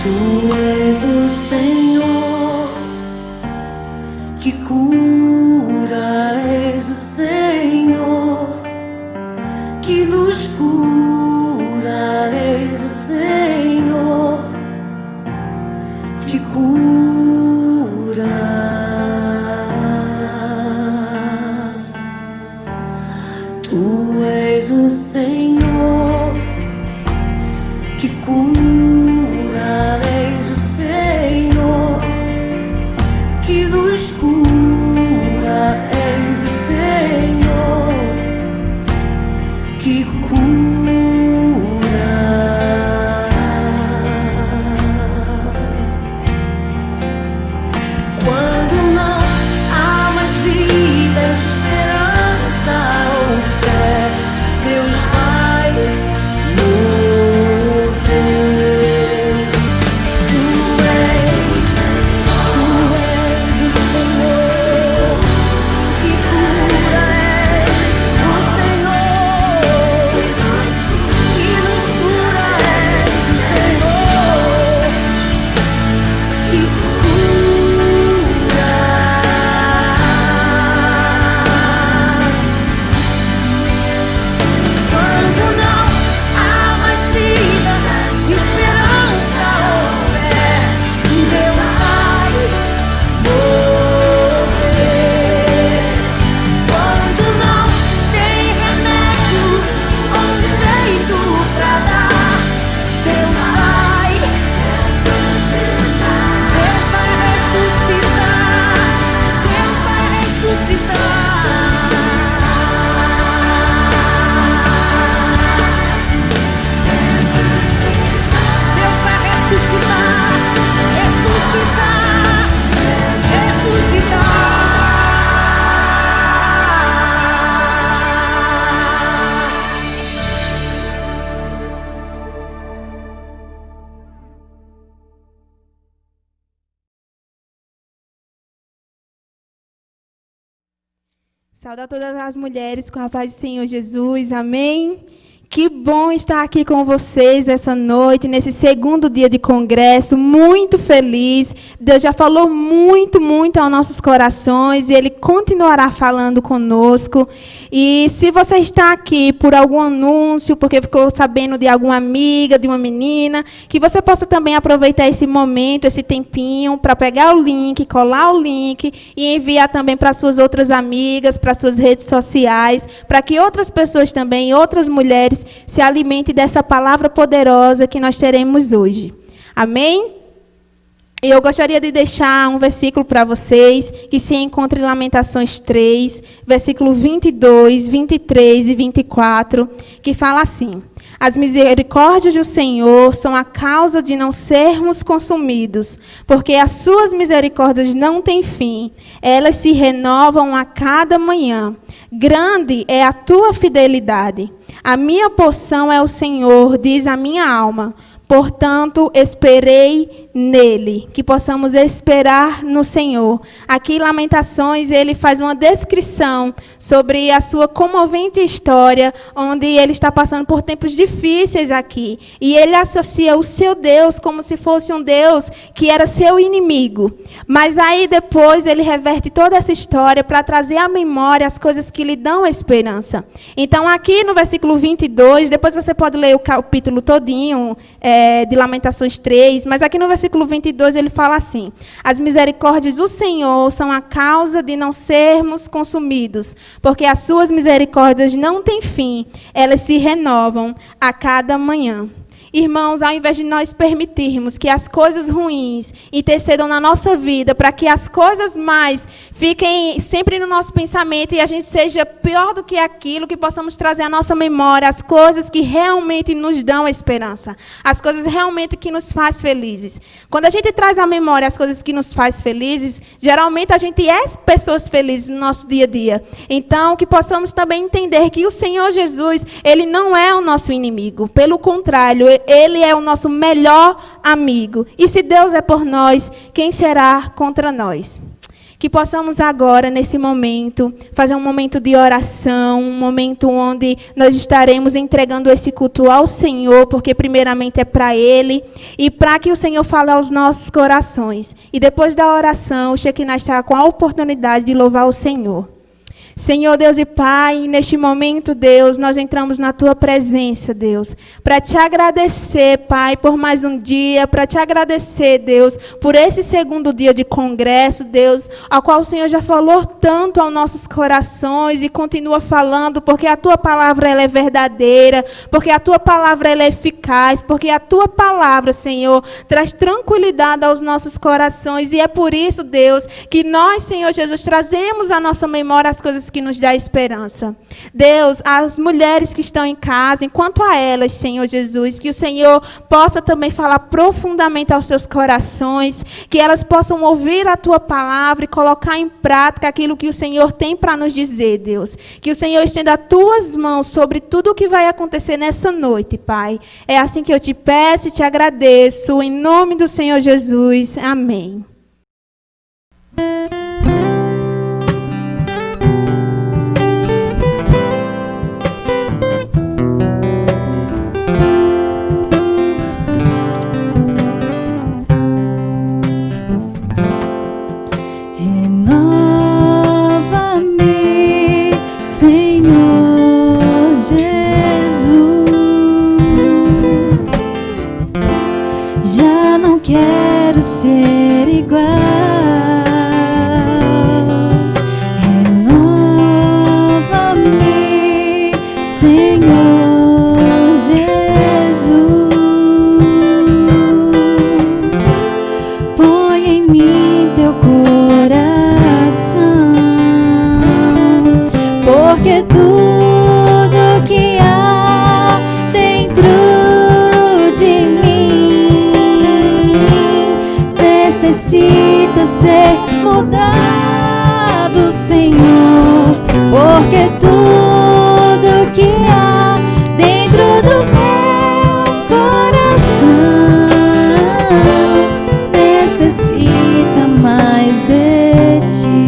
Tu és o Senhor que cura, és o Senhor que nos cura, és o Senhor que cura. Tu és o Senhor que cura, és o Senhor que nos cura, és o Senhor que cura. Quando não há mais vida, esperança ou fé, Deus vai mover. Tu és o Senhor que cura, és o Senhor que nos cura, és o Senhor que cura. Quando não há mais vida, esperança ou fé, Deus vai mover. Quando não tem remédio ou jeito pra dar, Deus vai ressuscitar. Deus vai ressuscitar. Deus vai ressuscitar. Deus vai ressuscitar, ressuscitar, ressuscitar. Saúde a todas as mulheres com a paz do Senhor Jesus, amém? Que bom estar aqui com vocês essa noite, nesse segundo dia de congresso, muito feliz. Deus já falou muito, muito aos nossos corações e Ele continuará falando conosco. E se você está aqui por algum anúncio, porque ficou sabendo de alguma amiga, de uma menina, que você possa também aproveitar esse momento, esse tempinho, para pegar o link, colar o link e enviar também para suas outras amigas, para suas redes sociais, para que outras pessoas também, outras mulheres, se alimentem dessa palavra poderosa que nós teremos hoje. Amém? E eu gostaria de deixar um versículo para vocês, que se encontra em Lamentações 3, versículo 22, 23 e 24, que fala assim: as misericórdias do Senhor são a causa de não sermos consumidos, porque as suas misericórdias não têm fim, elas se renovam a cada manhã. Grande é a tua fidelidade. A minha porção é o Senhor, diz a minha alma. Portanto, esperei nele, que possamos esperar no Senhor. Aqui em Lamentações, ele faz uma descrição sobre a sua comovente história, onde ele está passando por tempos difíceis aqui. E ele associa o seu Deus como se fosse um Deus que era seu inimigo. Mas aí depois ele reverte toda essa história para trazer à memória as coisas que lhe dão esperança. Então aqui no versículo 22, depois você pode ler o capítulo todinho, de Lamentações 3, mas aqui no versículo 22 ele fala assim: as misericórdias do Senhor são a causa de não sermos consumidos, porque as suas misericórdias não têm fim, elas se renovam a cada manhã. Irmãos, ao invés de nós permitirmos que as coisas ruins intercedam na nossa vida, para que as coisas mais fiquem sempre no nosso pensamento e a gente seja pior do que aquilo, que possamos trazer à nossa memória as coisas que realmente nos dão esperança, as coisas realmente que nos faz felizes. Quando a gente traz à memória as coisas que nos faz felizes, geralmente a gente é pessoas felizes no nosso dia a dia. Então, que possamos também entender que o Senhor Jesus, Ele não é o nosso inimigo. Pelo contrário, Ele é o nosso melhor amigo. E se Deus é por nós, quem será contra nós? Que possamos agora, nesse momento, fazer um momento de oração, um momento onde nós estaremos entregando esse culto ao Senhor, porque primeiramente é para Ele, e para que o Senhor fale aos nossos corações. E depois da oração, o Shekinah estará com a oportunidade de louvar o Senhor. Senhor, Deus e Pai, neste momento, Deus, nós entramos na Tua presença, Deus, para Te agradecer, Pai, por mais um dia, para Te agradecer, Deus, por esse segundo dia de congresso, Deus, ao qual o Senhor já falou tanto aos nossos corações e continua falando, porque a Tua palavra ela é verdadeira, porque a Tua palavra ela é eficaz, porque a Tua palavra, Senhor, traz tranquilidade aos nossos corações, e é por isso, Deus, que nós, Senhor Jesus, trazemos à nossa memória as coisas que nos dá esperança. Deus, as mulheres que estão em casa, enquanto a elas, Senhor Jesus, que o Senhor possa também falar profundamente aos seus corações, que elas possam ouvir a Tua palavra e colocar em prática aquilo que o Senhor tem para nos dizer, Deus. Que o Senhor estenda as Tuas mãos sobre tudo o que vai acontecer nessa noite, Pai. É assim que eu te peço e te agradeço, em nome do Senhor Jesus. Amém. Senhor Jesus, já não quero ser igual. Renova-me, Senhor Jesus, põe em mim Teu coração. Porque tudo que há dentro de mim necessita ser mudado, Senhor. Porque tudo que há dentro do meu coração necessita mais de Ti.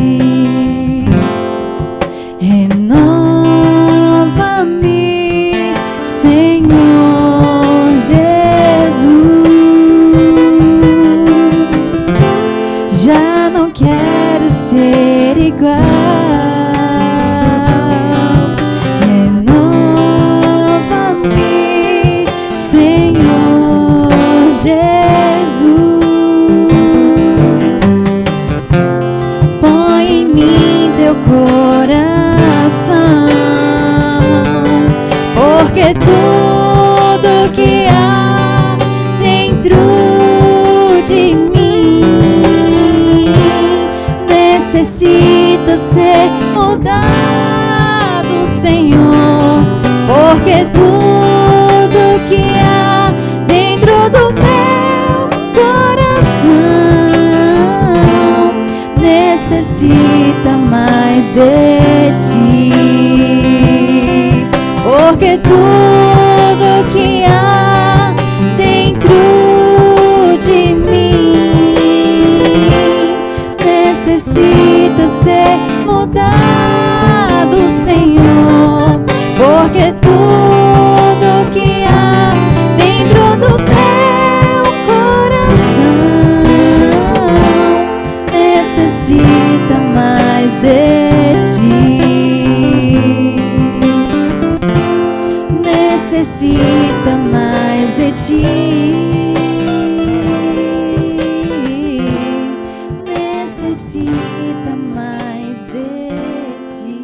Renova-me, Senhor Jesus, já não quero ser igual. Renova-me, Senhor Jesus, põe em mim Teu coração. Porque tudo que há dentro de mim necessita ser mudado, Senhor. Porque tudo que há dentro do meu coração necessita mais de Ti. Porque tudo que há dentro de mim necessita ser mudado, Senhor. Porque tudo que há dentro do meu coração necessita mais de Ti. Necessita mais de Ti. Necessita mais de Ti.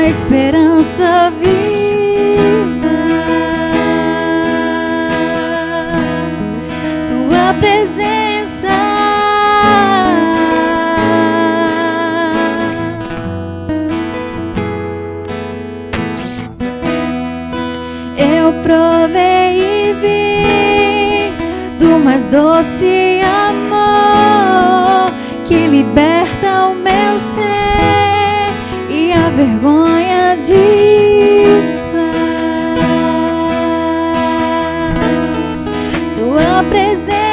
a esperança viva. Tua presença eu provei e vi do mais doce amor que liberta o meu ser e a vergonha desfaz. Tua presença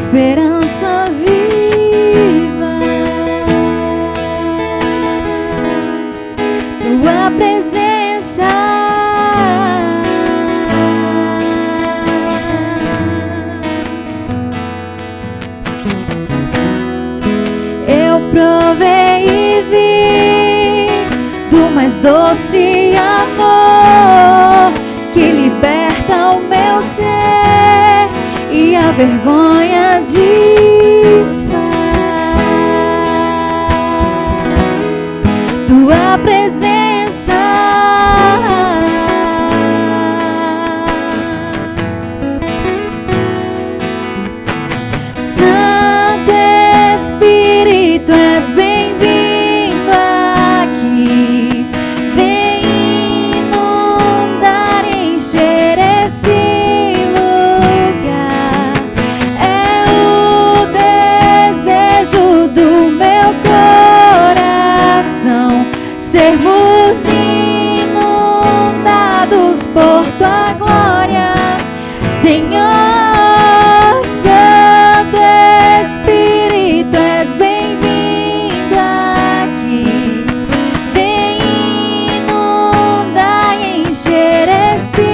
esperança viva. Tua presença eu provei e vi do mais doce amor que liberta o meu ser e a vergonha desfaz. Tua presença Santo Espírito, és bem-vindo aqui. Vem inundar, encher esse lugar. É o desejo do meu coração sermos inundados por tua glória, Senhor. Santo Espírito, és bem-vindo aqui. Vem inundar e encher esse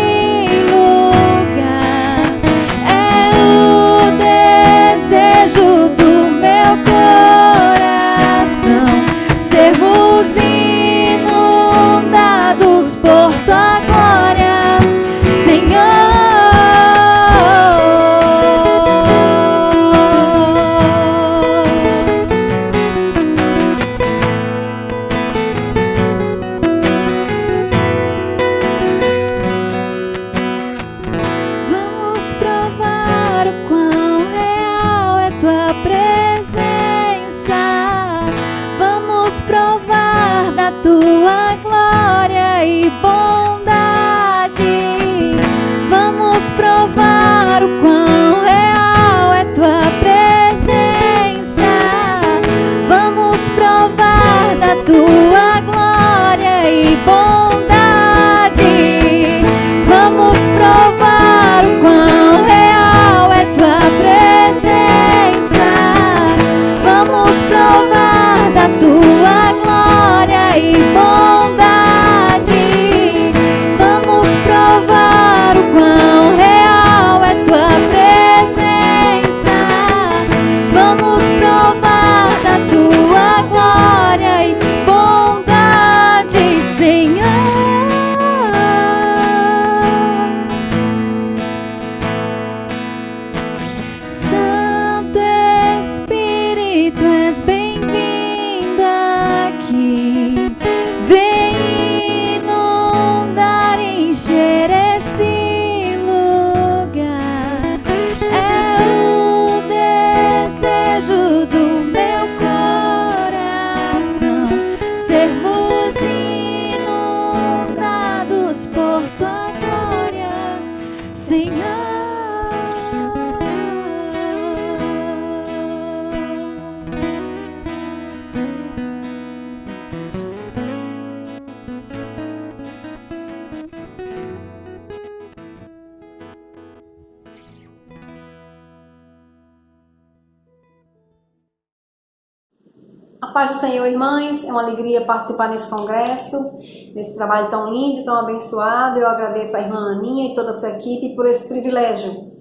lugar. É o desejo do meu coração sermos inundados por tua glória, Senhor. Vamos provar o quão real é tua presença. Vamos provar da tua glória e bondade. Vamos provar o quão real é tua presença. Vamos provar da tua glória e bondade. Vamos provar o quão real é tua presença. Vamos provar da tua glória e bondade. Vamos provar o quão real é tua presença. Vamos provar da tua glória e bondade, Senhor. Santo Espírito, és bem-vindo paz do Senhor, irmãs, é uma alegria participar nesse congresso, nesse trabalho tão lindo, tão abençoado. Eu agradeço a irmã Aninha e toda a sua equipe por esse privilégio.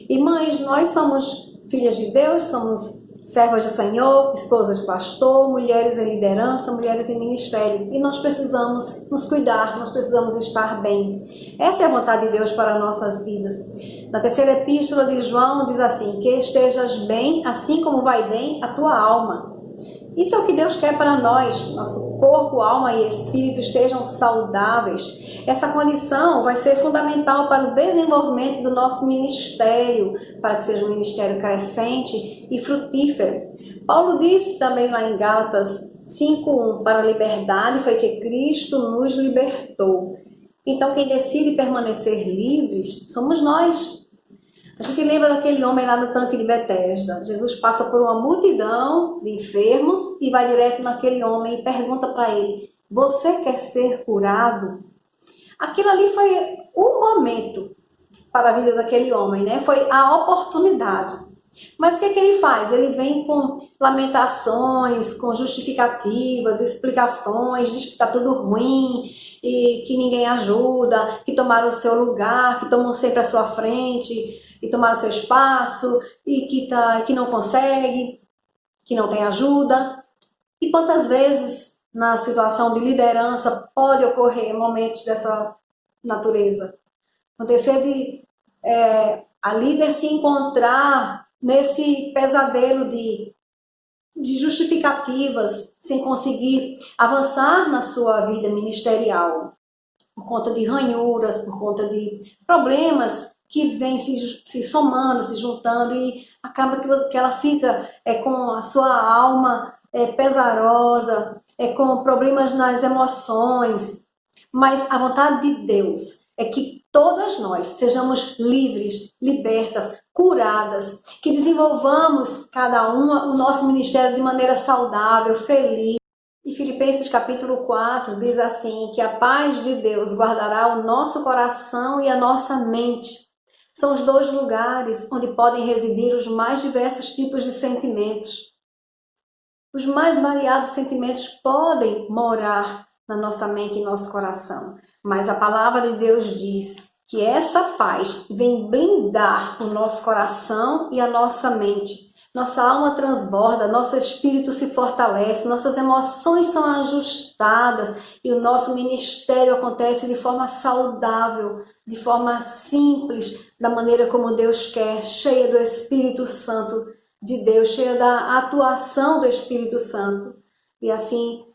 Irmãs, nós somos filhas de Deus, somos servas do Senhor, esposas de pastor, mulheres em liderança, mulheres em ministério. E nós precisamos nos cuidar, nós precisamos estar bem. Essa é a vontade de Deus para nossas vidas. Na terceira epístola de João diz assim: que estejas bem, assim como vai bem a tua alma. Isso é o que Deus quer para nós. Nosso corpo, alma e espírito estejam saudáveis. Essa condição vai ser fundamental para o desenvolvimento do nosso ministério, para que seja um ministério crescente e frutífero. Paulo diz também lá em Gálatas 5:1, para a liberdade foi que Cristo nos libertou. Então quem decide permanecer livres somos nós. A gente lembra daquele homem lá no tanque de Betesda. Jesus passa por uma multidão de enfermos e vai direto naquele homem e pergunta para ele: você quer ser curado? Aquilo ali foi o momento para a vida daquele homem, né? Foi a oportunidade. Mas o que ele faz? Ele vem com lamentações, com justificativas, explicações, diz que está tudo ruim e que ninguém ajuda, que tomaram o seu lugar, que tomam sempre a sua frente e tomaram seu espaço e que não consegue, que não tem ajuda. E quantas vezes na situação de liderança pode ocorrer momentos dessa natureza? Acontecer de a líder se encontrar nesse pesadelo de justificativas, sem conseguir avançar na sua vida ministerial, por conta de ranhuras, por conta de problemas que vêm se somando, se juntando, e acaba que ela fica com a sua alma pesarosa, com problemas nas emoções. Mas a vontade de Deus é que todas nós sejamos livres, libertas, curadas, que desenvolvamos cada uma o nosso ministério de maneira saudável, feliz. E Filipenses capítulo 4 diz assim, que a paz de Deus guardará o nosso coração e a nossa mente. São os dois lugares onde podem residir os mais diversos tipos de sentimentos. Os mais variados sentimentos podem morar na nossa mente e nosso coração. Mas a palavra de Deus diz que essa paz vem blindar o nosso coração e a nossa mente. Nossa alma transborda, nosso espírito se fortalece, nossas emoções são ajustadas e o nosso ministério acontece de forma saudável, de forma simples, da maneira como Deus quer, cheia do Espírito Santo de Deus, cheia da atuação do Espírito Santo. E assim,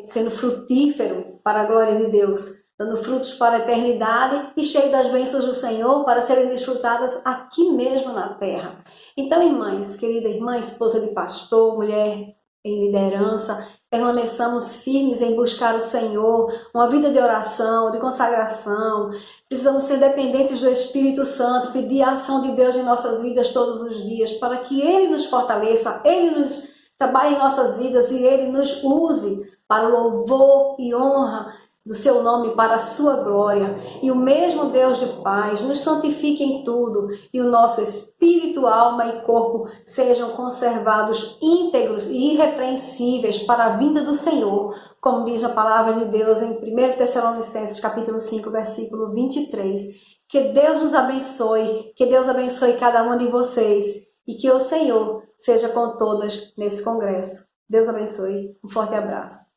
sendo frutífero para a glória de Deus, dando frutos para a eternidade e cheio das bênçãos do Senhor para serem desfrutadas aqui mesmo na terra. Então, irmãs, querida irmã, esposa de pastor, mulher em liderança, permaneçamos firmes em buscar o Senhor, uma vida de oração, de consagração. Precisamos ser dependentes do Espírito Santo, pedir a ação de Deus em nossas vidas todos os dias, para que Ele nos fortaleça, Ele nos trabalhe em nossas vidas e Ele nos use para o louvor e honra do seu nome, para a sua glória. E o mesmo Deus de paz nos santifique em tudo e o nosso espírito, alma e corpo sejam conservados íntegros e irrepreensíveis para a vinda do Senhor, como diz a palavra de Deus em 1 Tessalonicenses capítulo 5, versículo 23. Que Deus nos abençoe, que Deus abençoe cada um de vocês e que o Senhor seja com todas nesse congresso. Deus abençoe. Um forte abraço.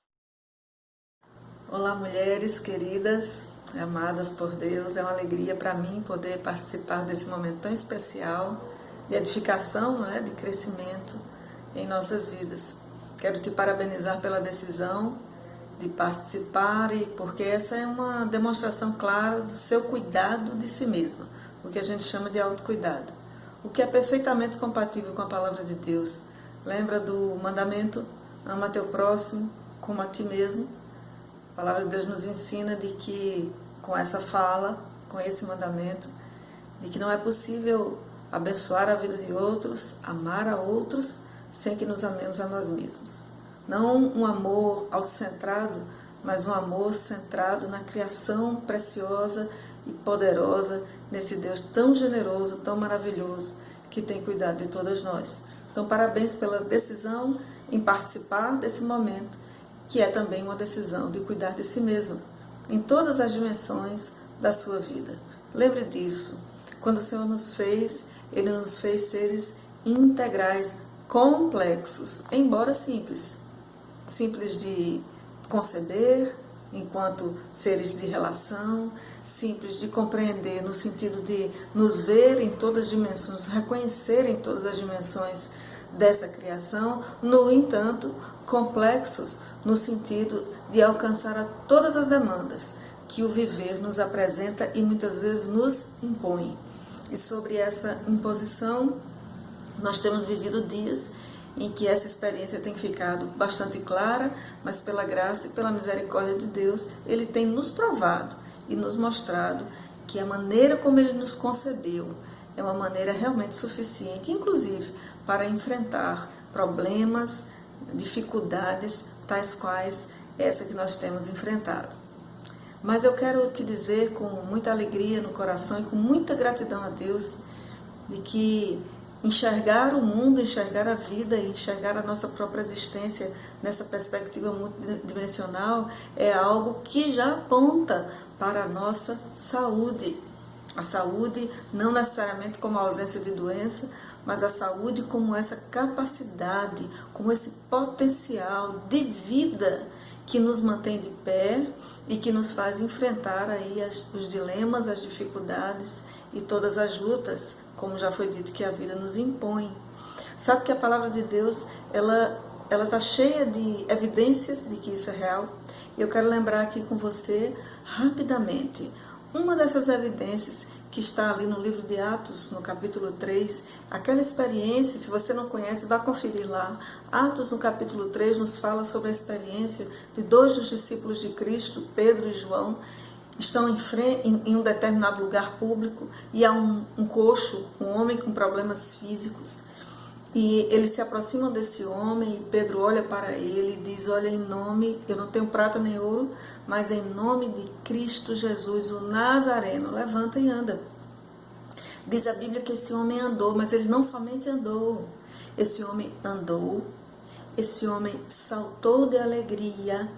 Olá, mulheres queridas, amadas por Deus. É uma alegria para mim poder participar desse momento tão especial de edificação, de crescimento em nossas vidas. Quero te parabenizar pela decisão de participar, e porque essa é uma demonstração clara do seu cuidado de si mesma, o que a gente chama de autocuidado, o que é perfeitamente compatível com a palavra de Deus. Lembra do mandamento: ama teu próximo como a ti mesmo. A palavra de Deus nos ensina de que, com essa fala, com esse mandamento, de que não é possível abençoar a vida de outros, amar a outros, sem que nos amemos a nós mesmos. Não um amor autocentrado, mas um amor centrado na criação preciosa e poderosa desse Deus tão generoso, tão maravilhoso, que tem cuidado de todas nós. Então, parabéns pela decisão em participar desse momento, que é também uma decisão de cuidar de si mesma, em todas as dimensões da sua vida. Lembre disso, quando o Senhor nos fez, Ele nos fez seres integrais, complexos, embora simples. Simples de conceber, enquanto seres de relação, simples de compreender no sentido de nos ver em todas as dimensões, reconhecer em todas as dimensões dessa criação, no entanto, complexos no sentido de alcançar a todas as demandas que o viver nos apresenta e muitas vezes nos impõe. E sobre essa imposição, nós temos vivido dias em que essa experiência tem ficado bastante clara, mas pela graça e pela misericórdia de Deus, Ele tem nos provado e nos mostrado que a maneira como Ele nos concebeu é uma maneira realmente suficiente, inclusive para enfrentar problemas, dificuldades, tais quais essa que nós temos enfrentado. Mas eu quero te dizer com muita alegria no coração e com muita gratidão a Deus, de que enxergar o mundo, enxergar a vida e enxergar a nossa própria existência nessa perspectiva multidimensional é algo que já aponta para a nossa saúde. A saúde não necessariamente como a ausência de doença, mas a saúde como essa capacidade, como esse potencial de vida que nos mantém de pé e que nos faz enfrentar aí os dilemas, as dificuldades e todas as lutas, como já foi dito, que a vida nos impõe. Sabe que a palavra de Deus, ela está cheia de evidências de que isso é real. E eu quero lembrar aqui com você, rapidamente, uma dessas evidências que está ali no livro de Atos, no capítulo 3, aquela experiência, se você não conhece, vá conferir lá. Atos, no capítulo 3, nos fala sobre a experiência de dois dos discípulos de Cristo, Pedro e João, estão em um determinado lugar público e há um coxo, um homem com problemas físicos. E eles se aproximam desse homem e Pedro olha para ele e diz: olha, em nome, eu não tenho prata nem ouro, mas em nome de Cristo Jesus, o Nazareno, levanta e anda. Diz a Bíblia que esse homem andou, mas ele não somente andou, esse homem andou, esse homem saltou de alegria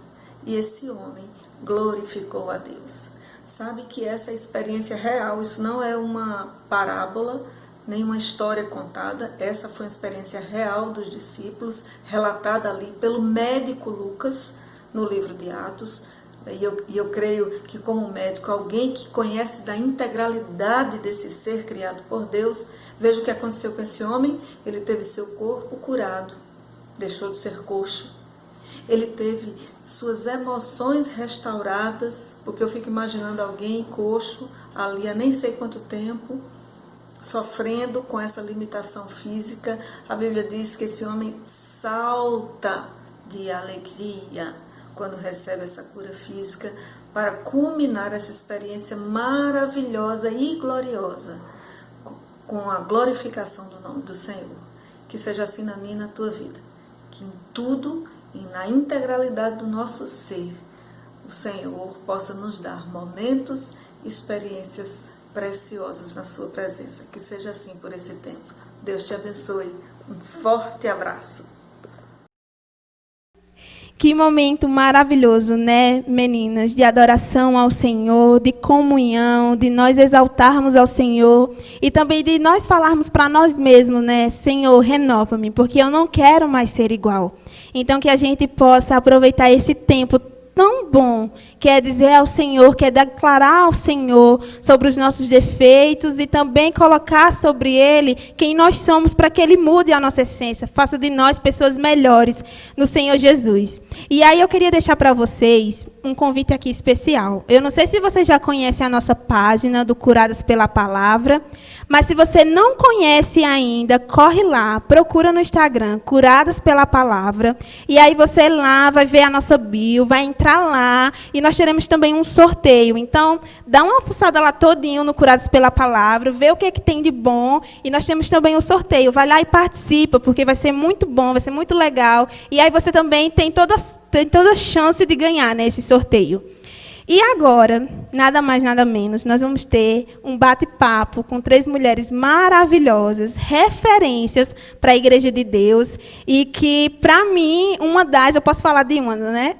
e esse homem glorificou a Deus. Sabe que essa experiência real, isso não é uma parábola, nem uma história contada, essa foi uma experiência real dos discípulos, relatada ali pelo médico Lucas, no livro de Atos, e eu creio que como médico, alguém que conhece da integralidade desse ser criado por Deus, veja o que aconteceu com esse homem, ele teve seu corpo curado, deixou de ser coxo, ele teve suas emoções restauradas, porque eu fico imaginando alguém coxo ali há nem sei quanto tempo, sofrendo com essa limitação física. A Bíblia diz que esse homem salta de alegria quando recebe essa cura física, para culminar essa experiência maravilhosa e gloriosa com a glorificação do nome do Senhor. Que seja assim na minha e na tua vida, que em tudo e na integralidade do nosso ser, o Senhor possa nos dar momentos, experiências preciosas na sua presença. Que seja assim por esse tempo. Deus te abençoe. Um forte abraço. Que momento maravilhoso, né, meninas? De adoração ao Senhor, de comunhão, de nós exaltarmos ao Senhor e também de nós falarmos para nós mesmos, né? Senhor, renova-me, porque eu não quero mais ser igual. Então, que a gente possa aproveitar esse tempo tão bom, que é dizer ao Senhor, que é declarar ao Senhor sobre os nossos defeitos e também colocar sobre Ele quem nós somos, para que Ele mude a nossa essência, faça de nós pessoas melhores no Senhor Jesus. E aí eu queria deixar para vocês um convite aqui especial. Eu não sei se vocês já conhecem a nossa página do Curadas pela Palavra, mas se você não conhece ainda, corre lá, procura no Instagram, Curadas pela Palavra, e aí você lá vai ver a nossa bio, vai entrar lá, e nós teremos também um sorteio. Então, dá uma fuçada lá todinho no Curados pela Palavra, vê o que tem de bom, e nós temos também o sorteio. Vai lá e participa, porque vai ser muito bom, vai ser muito legal, e aí você também tem toda a chance de ganhar, né, esse sorteio. E agora, nada mais, nada menos, nós vamos ter um bate-papo com 3 mulheres maravilhosas, referências para a Igreja de Deus, e que, para mim, uma das, eu posso falar de uma, né?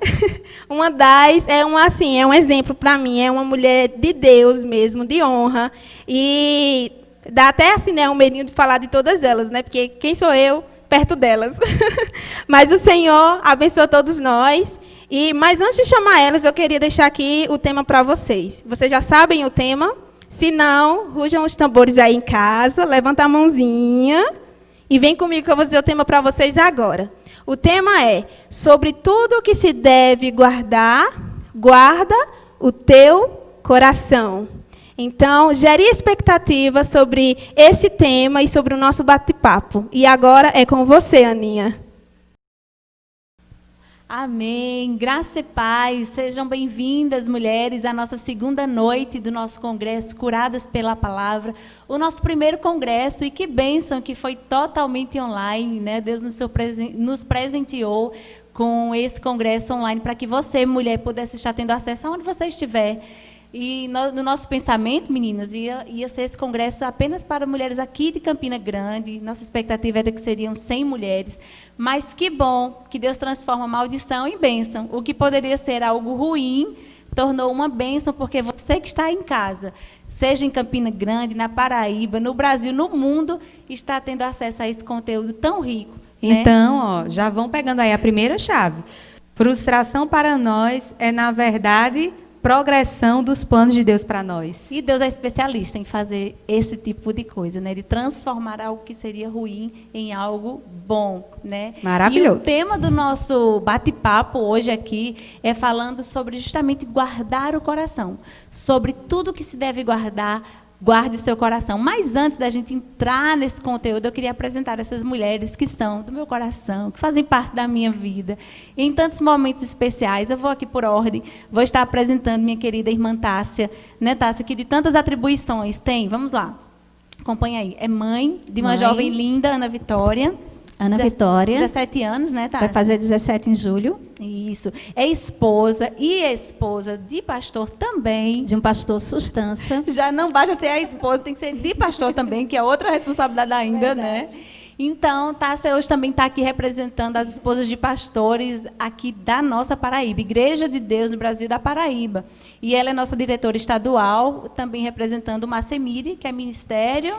Uma das é um exemplo para mim, é uma mulher de Deus mesmo, de honra, e dá até assim, né, um medinho de falar de todas elas, né? Porque quem sou eu perto delas? Mas o Senhor abençoa todos nós. Mas antes de chamar elas, eu queria deixar aqui o tema para vocês. Vocês já sabem o tema? Se não, rujam os tambores aí em casa, levanta a mãozinha e vem comigo que eu vou dizer o tema para vocês agora. O tema é: sobre tudo o que se deve guardar, guarda o teu coração. Então, gere expectativa sobre esse tema e sobre o nosso bate-papo. E agora é com você, Aninha. Amém. Graça e paz. Sejam bem-vindas, mulheres, à nossa segunda noite do nosso congresso Curadas pela Palavra. O nosso primeiro congresso, e que bênção que foi totalmente online, né? Deus nos presenteou com esse congresso online para que você, mulher, pudesse estar tendo acesso aonde você estiver. E no nosso pensamento, meninas, ia ser esse congresso apenas para mulheres aqui de Campina Grande. Nossa expectativa era que seriam 100 mulheres. Mas que bom que Deus transforma maldição em bênção. O que poderia ser algo ruim, tornou uma bênção, porque você que está em casa, seja em Campina Grande, na Paraíba, no Brasil, no mundo, está tendo acesso a esse conteúdo tão rico. Então, ó, já vão pegando aí a primeira chave. Frustração para nós é, na verdade, progressão dos planos de Deus para nós. E Deus é especialista em fazer esse tipo de coisa, né? De transformar algo que seria ruim em algo bom, né? Maravilhoso. E o tema do nosso bate-papo hoje aqui é falando sobre justamente guardar o coração. Sobre tudo que se deve guardar, guarde o seu coração. Mas antes da gente entrar nesse conteúdo, eu queria apresentar essas mulheres que são do meu coração, que fazem parte da minha vida. E em tantos momentos especiais, eu vou aqui por ordem, vou estar apresentando minha querida irmã Tássia, né, Tássia, que de tantas atribuições tem. Vamos lá, acompanha aí. É mãe de uma jovem linda, Ana Vitória. Ana Vitória. 17 anos, né, Tássia? Vai fazer 17 em julho. Isso. É esposa e esposa de pastor também. De um pastor Sustância. Já não basta ser a esposa, tem que ser de pastor também, que é outra responsabilidade ainda, né? Então, Tássia hoje também está aqui representando as esposas de pastores aqui da nossa Paraíba, Igreja de Deus no Brasil da Paraíba. E ela é nossa diretora estadual, também representando o Macemire, que é Ministério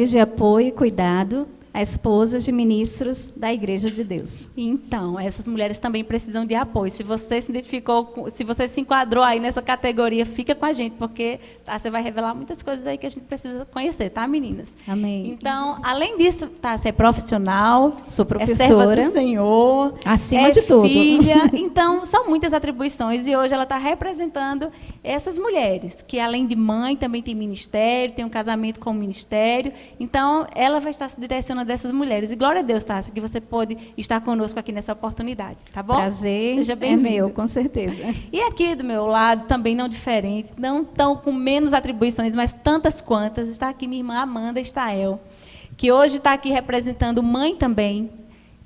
de Apoio e Cuidado a esposas de ministros da Igreja de Deus. Então, essas mulheres também precisam de apoio. Se você se identificou, se você se enquadrou aí nessa categoria, fica com a gente, porque você vai revelar muitas coisas aí que a gente precisa conhecer, tá, meninas? Amém. Então, além disso, você é profissional, sou professora, é serva do Senhor, acima de tudo, filha. Então, são muitas atribuições e hoje ela está representando essas mulheres, que além de mãe, também tem ministério, tem um casamento com o ministério. Então, ela vai estar se direcionando dessas mulheres. E glória a Deus, Tássia, que você pôde estar conosco aqui nessa oportunidade, tá bom? Prazer, seja bem-vinda. É meu, com certeza. E aqui do meu lado, também não diferente, não tão com menos atribuições, mas tantas quantas, está aqui minha irmã Amanda Estael, que hoje está aqui representando mãe também.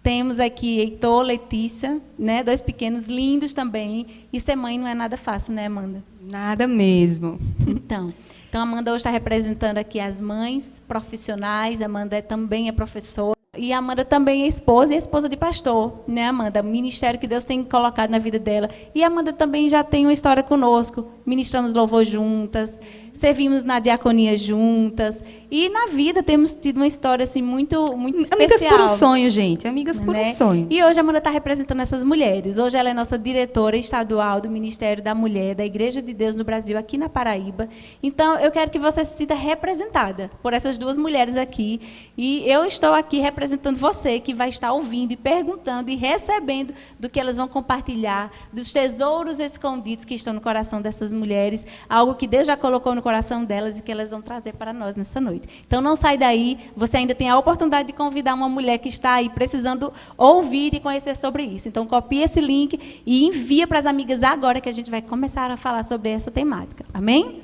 Temos aqui Heitor, Letícia, né, 2 pequenos lindos também. E ser mãe não é nada fácil, né, Amanda? Nada mesmo. Então, Amanda hoje está representando aqui as mães profissionais. Amanda também é professora. E a Amanda também é esposa e é esposa de pastor, né, Amanda? O ministério que Deus tem colocado na vida dela. E a Amanda também já tem uma história conosco. Ministramos louvor juntas, servimos na diaconia juntas. E na vida temos tido uma história assim, muito especial. Amigas por um sonho, gente. Amigas por um sonho. E hoje a Amanda está representando essas mulheres. Hoje ela é nossa diretora estadual do Ministério da Mulher, da Igreja de Deus no Brasil, aqui na Paraíba. Então, eu quero que você se sinta representada por essas 2 mulheres aqui. E eu estou aqui representando você, que vai estar ouvindo e perguntando e recebendo do que elas vão compartilhar, dos tesouros escondidos que estão no coração dessas mulheres, algo que Deus já colocou no coração delas e que elas vão trazer para nós nessa noite. Então, não sai daí, você ainda tem a oportunidade de convidar uma mulher que está aí precisando ouvir e conhecer sobre isso. Então, copie esse link e envia para as amigas agora, que a gente vai começar a falar sobre essa temática. Amém?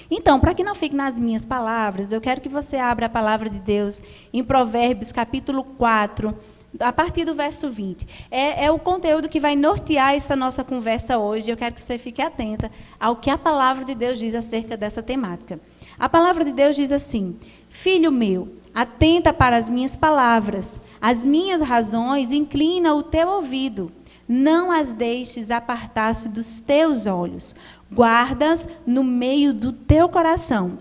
Então, para que não fique nas minhas palavras, eu quero que você abra a palavra de Deus em Provérbios, capítulo 4, a partir do verso 20. É o conteúdo que vai nortear essa nossa conversa hoje. Eu quero que você fique atenta ao que a palavra de Deus diz acerca dessa temática. A palavra de Deus diz assim: Filho meu, atenta para as minhas palavras, as minhas razões, inclina o teu ouvido. Não as deixes apartar-se dos teus olhos. Guardas no meio do teu coração,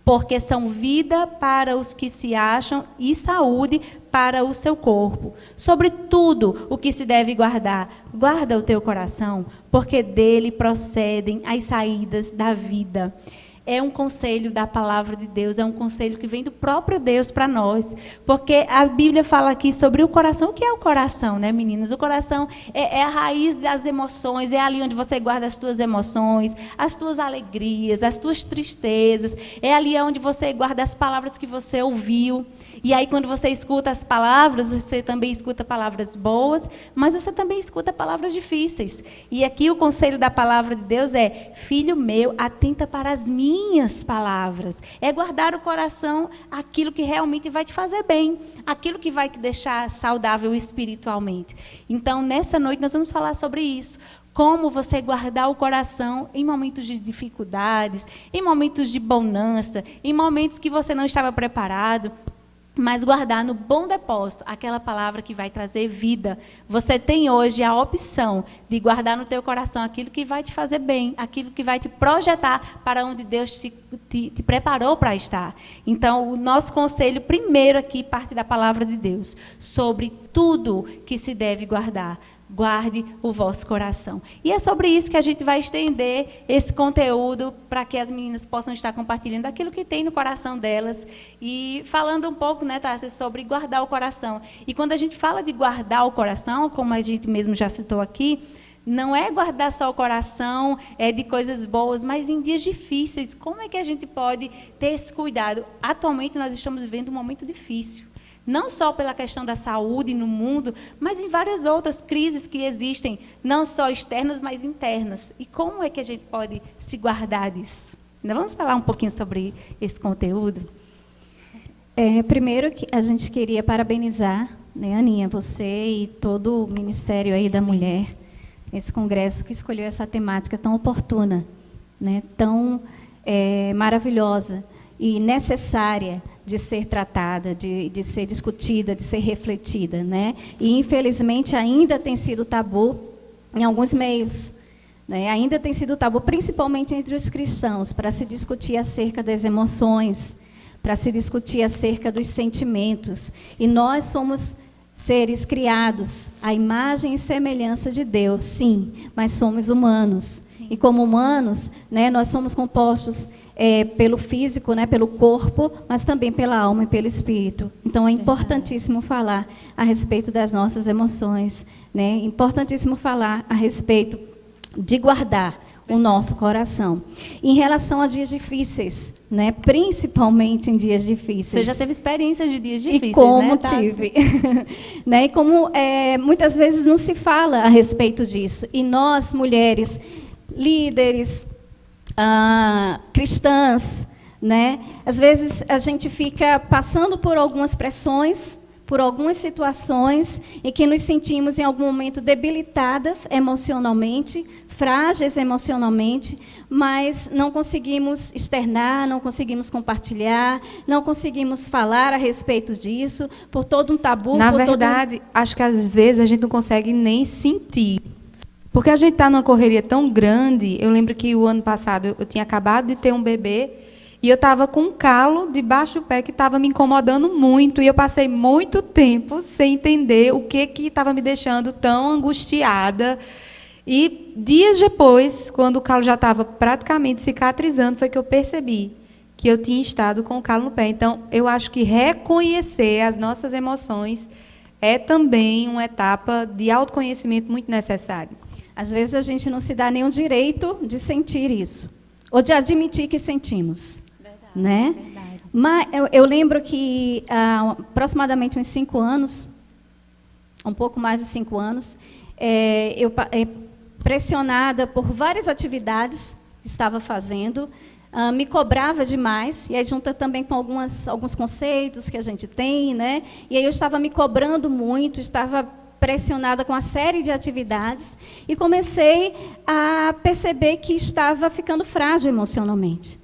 porque são vida para os que se acham e saúde para o seu corpo. Sobre tudo o que se deve guardar, guarda o teu coração, porque dele procedem as saídas da vida. É um conselho da palavra de Deus, é um conselho que vem do próprio Deus para nós. Porque a Bíblia fala aqui sobre o coração. O que é o coração, né, meninas? O coração é a raiz das emoções, é ali onde você guarda as tuas emoções, as tuas alegrias, as tuas tristezas. É ali onde você guarda as palavras que você ouviu. E aí, quando você escuta as palavras, você também escuta palavras boas, mas você também escuta palavras difíceis. E aqui o conselho da palavra de Deus é: filho meu, atenta para as minhas palavras. É guardar o coração aquilo que realmente vai te fazer bem, aquilo que vai te deixar saudável espiritualmente. Então, nessa noite, nós vamos falar sobre isso. Como você guardar o coração em momentos de dificuldades, em momentos de bonança, em momentos que você não estava preparado, mas guardar no bom depósito aquela palavra que vai trazer vida. Você tem hoje a opção de guardar no teu coração aquilo que vai te fazer bem, aquilo que vai te projetar para onde Deus te preparou para estar. Então, o nosso conselho primeiro aqui parte da palavra de Deus, sobre tudo que se deve guardar. Guarde o vosso coração. E é sobre isso que a gente vai estender esse conteúdo para que as meninas possam estar compartilhando aquilo que tem no coração delas e falando um pouco, né, Tássia, sobre guardar o coração. E quando a gente fala de guardar o coração, como a gente mesmo já citou aqui, não é guardar só o coração de coisas boas, mas em dias difíceis. Como é que a gente pode ter esse cuidado? Atualmente nós estamos vivendo um momento difícil. Não só pela questão da saúde no mundo, mas em várias outras crises que existem, não só externas, mas internas. E como é que a gente pode se guardar disso? Ainda vamos falar um pouquinho sobre esse conteúdo? Primeiro, a gente queria parabenizar, né, Aninha, você e todo o Ministério aí da Mulher, esse congresso que escolheu essa temática tão oportuna, né, tão maravilhosa e necessária de ser tratada, de ser discutida, de ser refletida, né? E, infelizmente, ainda tem sido tabu em alguns meios, né? Ainda tem sido tabu, principalmente entre os cristãos, para se discutir acerca das emoções, para se discutir acerca dos sentimentos. E nós somos seres criados à imagem e semelhança de Deus, sim, mas somos humanos. Sim. E como humanos, né, nós somos compostos pelo físico, né, pelo corpo, mas também pela alma e pelo espírito. Então, é importantíssimo falar a respeito das nossas emoções, né? Importantíssimo falar a respeito de guardar o nosso coração. Em relação a dias difíceis, né, principalmente em dias difíceis. Você já teve experiências de dias difíceis, e como né, tive. Né, e como muitas vezes não se fala a respeito disso. E nós, mulheres, líderes, cristãs, né? Às vezes a gente fica passando por algumas pressões, por algumas situações em que nos sentimos em algum momento debilitadas emocionalmente, frágeis emocionalmente, mas não conseguimos externar, não conseguimos compartilhar, não conseguimos falar a respeito disso, por todo um tabu. Na verdade, acho que às vezes a gente não consegue nem sentir. Porque a gente está numa correria tão grande. Eu lembro que o ano passado eu tinha acabado de ter um bebê e eu estava com um calo debaixo do pé que estava me incomodando muito. E eu passei muito tempo sem entender o que estava me deixando tão angustiada. E dias depois, quando o calo já estava praticamente cicatrizando, foi que eu percebi que eu tinha estado com o calo no pé. Então, eu acho que reconhecer as nossas emoções é também uma etapa de autoconhecimento muito necessária. Às vezes a gente não se dá nenhum direito de sentir isso, ou de admitir que sentimos. Verdade, né? Verdade. Mas eu lembro que há aproximadamente uns 5 anos, um pouco mais de 5 anos, eu pressionada por várias atividades que estava fazendo, me cobrava demais, e aí junta também com alguns conceitos que a gente tem, né? E aí eu estava me cobrando muito, estava pressionada com uma série de atividades, e comecei a perceber que estava ficando frágil emocionalmente,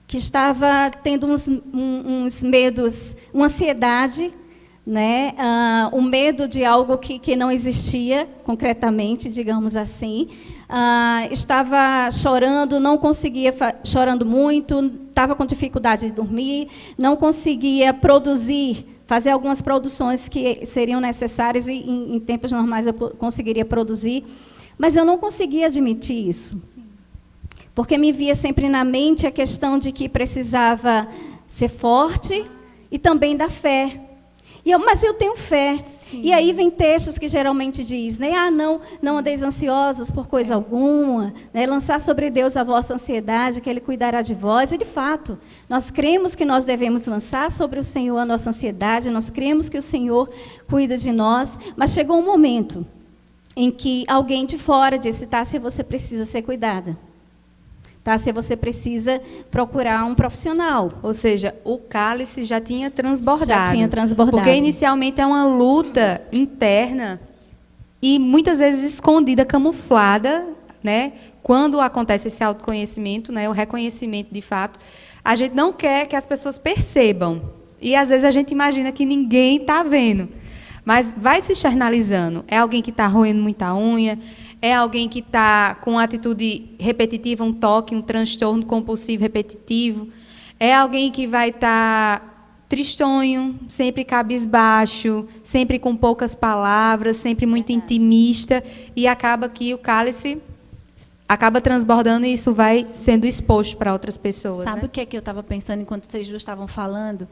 que estava tendo uns medos, uma ansiedade, né? Um medo de algo que não existia concretamente, digamos assim. Estava chorando, não conseguia, chorando muito, estava com dificuldade de dormir, não conseguia produzir, fazer algumas produções que seriam necessárias, e em tempos normais eu conseguiria produzir, mas eu não conseguia admitir isso. Porque me via sempre na mente a questão de que precisava ser forte e também da fé. Mas eu tenho fé. Sim. E aí vem textos que geralmente diz, né? Não andeis ansiosos por coisa alguma, né? Lançar sobre Deus a vossa ansiedade, que Ele cuidará de vós. E, de fato, nós cremos que nós devemos lançar sobre o Senhor a nossa ansiedade, nós cremos que o Senhor cuida de nós, mas chegou um momento em que alguém de fora disse, Tássia, você precisa ser cuidada. Tássia, você precisa procurar um profissional. Ou seja, o cálice já tinha transbordado. Já tinha transbordado. Porque inicialmente é uma luta interna e muitas vezes escondida, camuflada, né? Quando acontece esse autoconhecimento, né? O reconhecimento de fato, a gente não quer que as pessoas percebam. E às vezes a gente imagina que ninguém está vendo. Mas vai se externalizando. É alguém que está roendo muita unha, é alguém que está com uma atitude repetitiva, um toque, um transtorno compulsivo repetitivo. É alguém que vai estar tristonho, sempre cabisbaixo, sempre com poucas palavras, sempre muito intimista. E acaba que o cálice acaba transbordando e isso vai sendo exposto para outras pessoas. Sabe, né? O que é que eu estava pensando enquanto vocês duas estavam falando?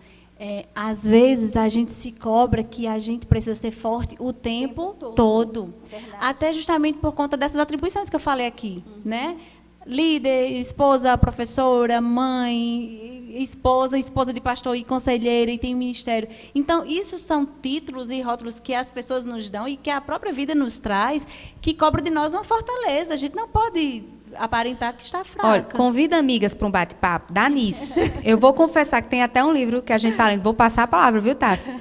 Às vezes a gente se cobra que a gente precisa ser forte o tempo todo. Até justamente por conta dessas atribuições que eu falei aqui, né? Líder, esposa, professora, mãe, esposa de pastor e conselheira e tem ministério. Então, isso são títulos e rótulos que as pessoas nos dão e que a própria vida nos traz, que cobra de nós uma fortaleza. A gente não pode aparentar que está fraca. Olha, convida amigas para um bate-papo, dá nisso. Eu vou confessar que tem até um livro que a gente está lendo, vou passar a palavra, viu, Tássia?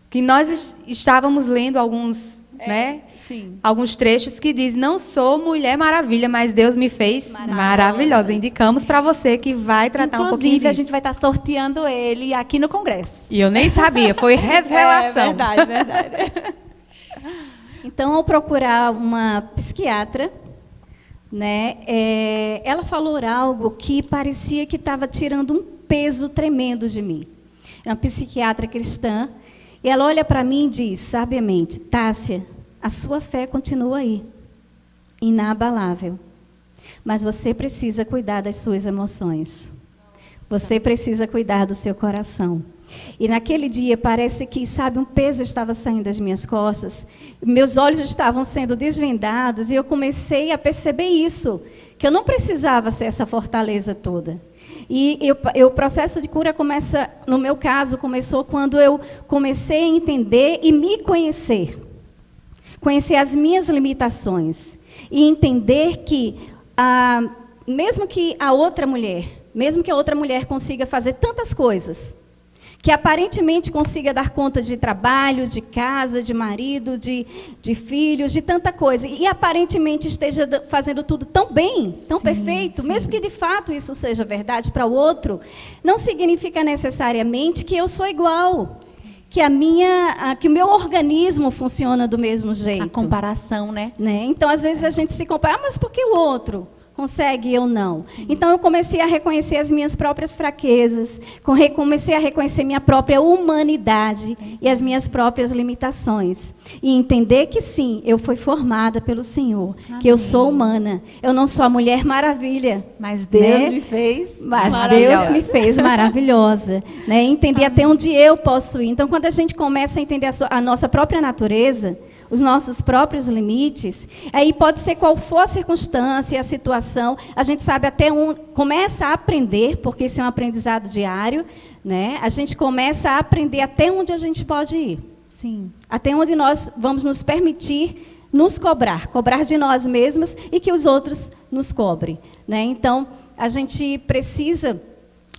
Que nós estávamos lendo alguns, né? Sim. Alguns trechos que diz, não sou Mulher Maravilha, mas Deus me fez maravilhosa. Indicamos para você que vai tratar um pouquinho disso. Inclusive, a gente vai estar sorteando ele aqui no Congresso. E eu nem sabia, foi revelação. Verdade. Então, ao procurar uma psiquiatra, né, ela falou algo que parecia que estava tirando um peso tremendo de mim. É uma psiquiatra cristã, e ela olha para mim e diz, sabiamente, Tássia, a sua fé continua aí, inabalável, mas você precisa cuidar das suas emoções. Você precisa cuidar do seu coração. E naquele dia parece que, sabe, um peso estava saindo das minhas costas, meus olhos estavam sendo desvendados e eu comecei a perceber isso, que eu não precisava ser essa fortaleza toda. E o processo de cura começa, no meu caso, começou quando eu comecei a entender e me conhecer. Conhecer as minhas limitações e entender que, mesmo que a outra mulher consiga fazer tantas coisas, que aparentemente consiga dar conta de trabalho, de casa, de marido, de filhos, de tanta coisa, e aparentemente esteja fazendo tudo tão bem, tão perfeito, mesmo que de fato isso seja verdade para o outro, não significa necessariamente que eu sou igual, que o meu organismo funciona do mesmo jeito. A comparação, né? Então, às vezes a gente se compara, mas por que o outro consegue e eu não? Sim. Então, eu comecei a reconhecer as minhas próprias fraquezas, comecei a reconhecer minha própria humanidade e as minhas próprias limitações. E entender que, sim, eu fui formada pelo Senhor, que eu sou humana. Eu não sou a Mulher Maravilha. Mas Deus me fez Deus me fez maravilhosa. Né? Entender até onde eu posso ir. Então, quando a gente começa a entender a nossa própria natureza, os nossos próprios limites, aí pode ser qual for a circunstância, a situação, a gente sabe até onde, começa a aprender, porque isso é um aprendizado diário, né? A gente começa a aprender até onde a gente pode ir. Sim. Até onde nós vamos nos permitir nos cobrar de nós mesmos e que os outros nos cobrem. Né? Então, a gente precisa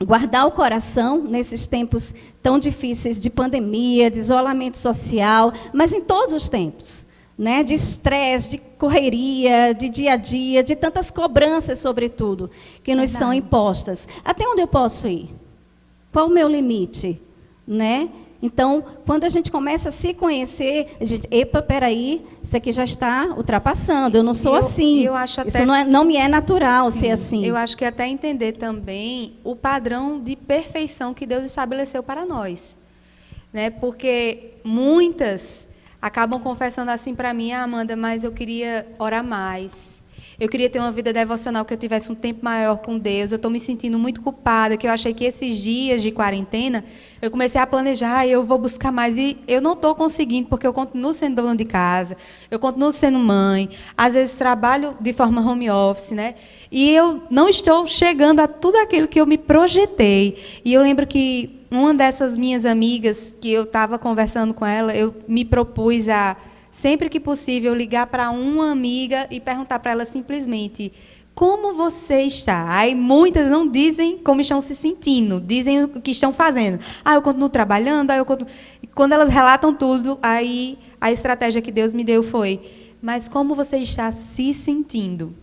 guardar o coração nesses tempos tão difíceis de pandemia, de isolamento social, mas em todos os tempos, né? De estresse, de correria, de dia a dia, de tantas cobranças, sobretudo, que nos são impostas. Até onde eu posso ir? Qual o meu limite? Né? Então, quando a gente começa a se conhecer, a gente, epa, peraí, isso aqui já está ultrapassando, eu não sou assim. Eu acho até, isso não me é natural ser assim. Eu acho que até entender também o padrão de perfeição que Deus estabeleceu para nós. Né? Porque muitas acabam confessando assim para mim, Amanda, mas eu queria orar mais. Eu queria ter uma vida devocional, que eu tivesse um tempo maior com Deus. Eu estou me sentindo muito culpada, que eu achei que esses dias de quarentena, eu comecei a planejar, eu vou buscar mais. E eu não estou conseguindo, porque eu continuo sendo dona de casa, eu continuo sendo mãe, às vezes trabalho de forma home office, né? E eu não estou chegando a tudo aquilo que eu me projetei. E eu lembro que uma dessas minhas amigas, que eu estava conversando com ela, eu me propus a, sempre que possível, ligar para uma amiga e perguntar para ela simplesmente: como você está? Aí muitas não dizem como estão se sentindo, dizem o que estão fazendo. Eu continuo trabalhando, eu continuo... E quando elas relatam tudo, aí a estratégia que Deus me deu foi: mas como você está se sentindo?